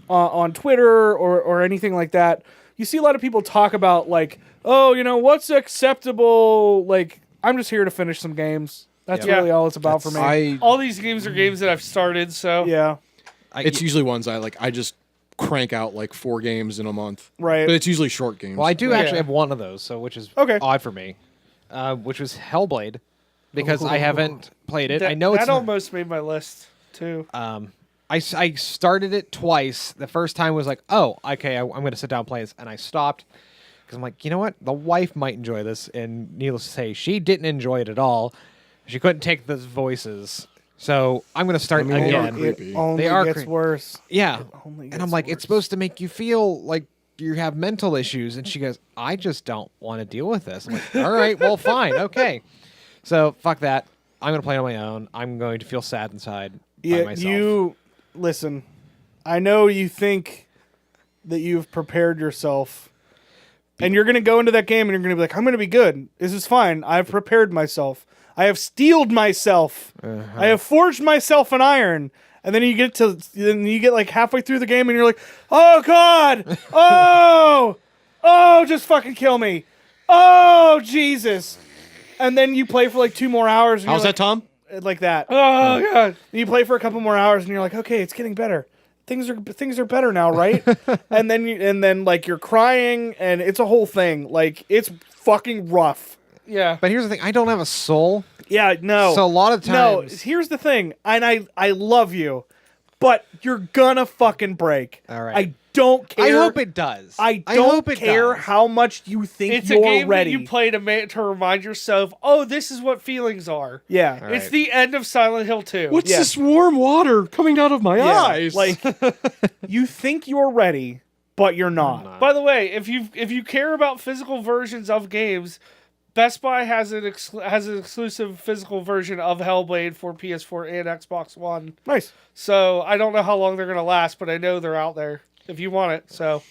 on Twitter or anything like that, you see a lot of people talk about like, "Oh, what's acceptable?" Like, I'm just here to finish some games. That's Yeah. really all it's about for me. All these games are games that I've started, so Yeah, It's usually ones I just crank out like 4 games in a month. right. But it's usually short games. Well, I do Yeah. actually have one of those, so which is Okay. odd for me, which was Hellblade, because I haven't played it. that, I know it's that almost made my list too. I started it twice. The first time was like, oh, okay, I'm going to sit down and play this, and I stopped because I'm like, you know what? The wife might enjoy this, and needless to say, she didn't enjoy it at all. She couldn't take the voices, so I'm going to start they are again. creepy. It only They are gets creepy. worse. Yeah, only and gets I'm like, worse. it's supposed to make you feel like you have mental issues, and she goes, I just don't want to deal with this. I'm like, all right, well, fine, okay. So fuck that. I'm going to play it on my own. I'm going to feel sad inside by Yeah, myself. Listen. I know you think that you've prepared yourself, and you're going to go into that game and you're going to be like, I'm going to be good. This is fine. I've prepared myself. I have steeled myself. I have forged myself an iron. And then you get like halfway through the game and you're like, oh God, oh, just fucking kill me. Oh, Jesus. And then you play for like 2 more hours. And How's you're that, Tom? like that. Oh god. You play for a couple more hours and you're like, okay, it's getting better. Things are better now, right? and then like you're crying and it's a whole thing. Like it's fucking rough. Yeah. But here's the thing: I don't have a soul. Yeah, no. So a lot of times, No, here's the thing. And I love you, but you're gonna fucking break. All right. I don't care. I hope it does. I don't hope it care does. how much you think It's you're a game ready. that you play to remind yourself, oh, this is what feelings are. Yeah. All It's right. the end of Silent Hill 2. What's Yeah. this warm water coming out of my Yeah. eyes? Like you think you're ready, but you're not. By the way, if you care about physical versions of games, Best Buy has an exclusive physical version of Hellblade for PS4 and Xbox One. Nice. So I don't know how long they're going to last, but I know they're out there if you want it. So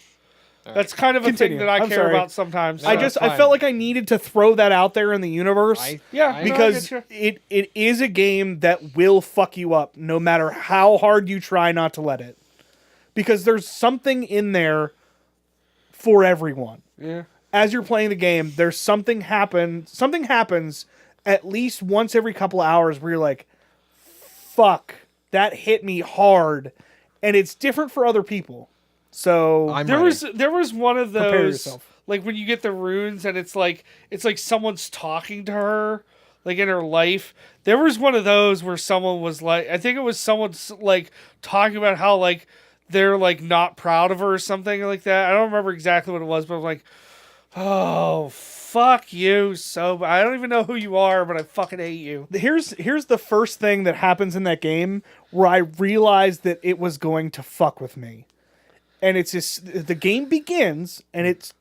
that's kind of a Continue. thing that I I'm care sorry. about sometimes. I So. fine. felt like I needed to throw that out there in the universe. Yeah, I- no, because I get it is a game that will fuck you up no matter how hard you try not to let it. Because there's something in there for everyone. you. Yeah. As you're playing the game, there's something happens at least once every couple of hours where you're like, fuck, that hit me hard. And it's different for other people. So I'm There ready. was one of Prepare those yourself. like when you get the runes and it's like someone's talking to her like in her life. There was one of those where someone was like, I think it was someone's like talking about how like they're like not proud of her or something like that. I don't remember exactly what it was, but I'm like, oh fuck you. So I don't even know who you are, but I fucking hate you. here's the first thing that happens in that game where I realized that it was going to fuck with me. And it's just the game begins and it's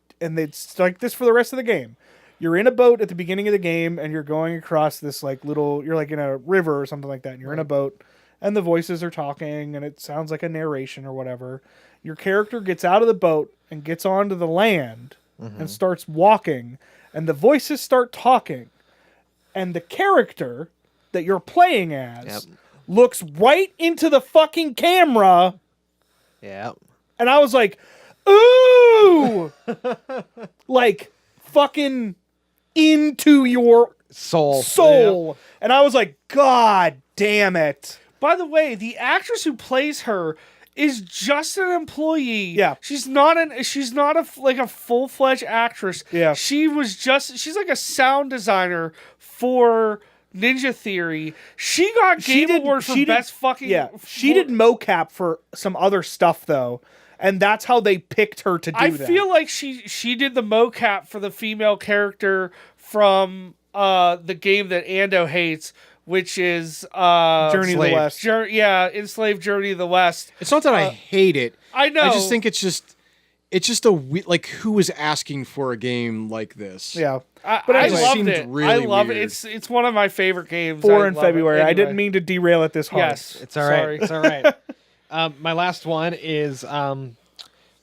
like this for the rest of the game. You're in a boat at the beginning of the game and you're going across this like you're like in a river or something like that, and you're in a boat and the voices are talking and it sounds like a narration or whatever. Your character gets out of the boat and gets onto the land and starts walking, and the voices start talking, and the character that you're playing as looks right into the fucking camera, Yeah. and I was like, ooh, like fucking into your soul. And I was like, God damn it. By the way, the actress who plays her is just an employee. Yeah. She's not a full-fledged actress. Yeah. She's like a sound designer for Ninja Theory. She got Game Award for best fucking She did mocap for some other stuff though, and that's how they picked her to do I that. feel like she did the mocap for the female character from the game that Ando hates, which is Journey to the West. Enslaved Journey to the West. it's not that I hate it. I know. I just think it's just a like who was asking for a game like this? Yeah. But I anyway. loved Seemed it. really I love weird. it. It's one of my favorite games. 4 I in love it. February. I Anyway. didn't mean to derail it this hard. Yes, It's all right. Sorry. It's all right. My last one is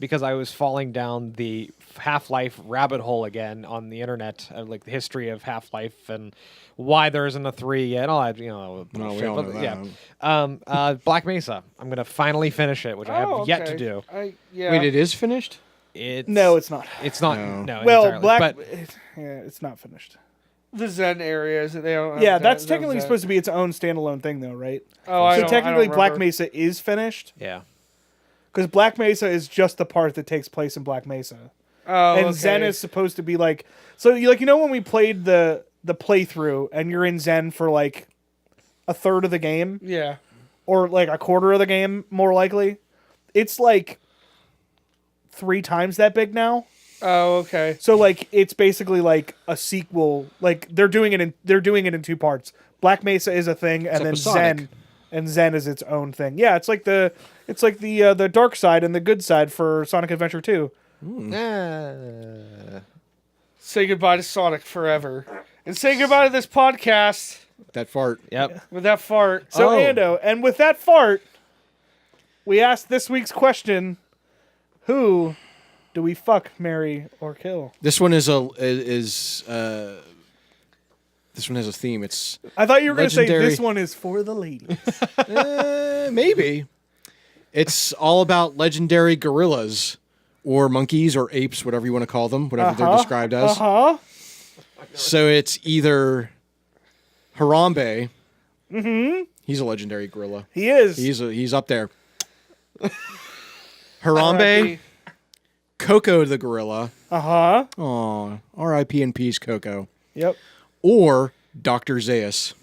because I was falling down the Half-Life rabbit hole again on the internet, like the history of Half-Life and why there isn't a 3 yet. All that, No, bullshit, we all but know that. yeah. Black Mesa. I'm gonna finally finish it, which I have yet to do. Yeah. Wait, it is finished? No, it's not. It's not. No. No. Well, entirely, but it's not finished. The Zen areas. They don't have Yeah, Zen- that's Zen- technically Zen. supposed to be its own standalone thing, though, right? Oh, I So don't- technically, I don't Black remember. Mesa is finished yeah. because Black Mesa is just the part that takes place in Black Mesa, Oh, and okay. Zen is supposed to be like. So, when we played the playthrough, and you're in Zen for like a third of the game, Yeah. or like a quarter of the game, more likely, it's like 3 times that big now. Oh, okay. So like it's basically like a sequel. Like they're doing it in 2 parts. Black Mesa is a thing, and then episodic. Zen is its own thing. Yeah, it's like the dark side and the good side for Sonic Adventure 2. Say goodbye to Sonic forever, and say goodbye to this podcast That fart. Yep. with that fart. So Oh. Ando, and with that fart, we asked this week's question: who do we fuck, marry, or kill? This one this one has a theme. It's I thought you were going to say Legendary. this one is for the ladies. maybe. It's all about legendary gorillas or monkeys or apes, whatever you want to call them, whatever they're described as. So it's either Harambe. Mm-hmm. He's a legendary gorilla. He is. He's up there. Harambe, Coco the gorilla. Uh-huh. Aw, R.I.P. and peace, Coco. Yep. Or Dr. Zaius.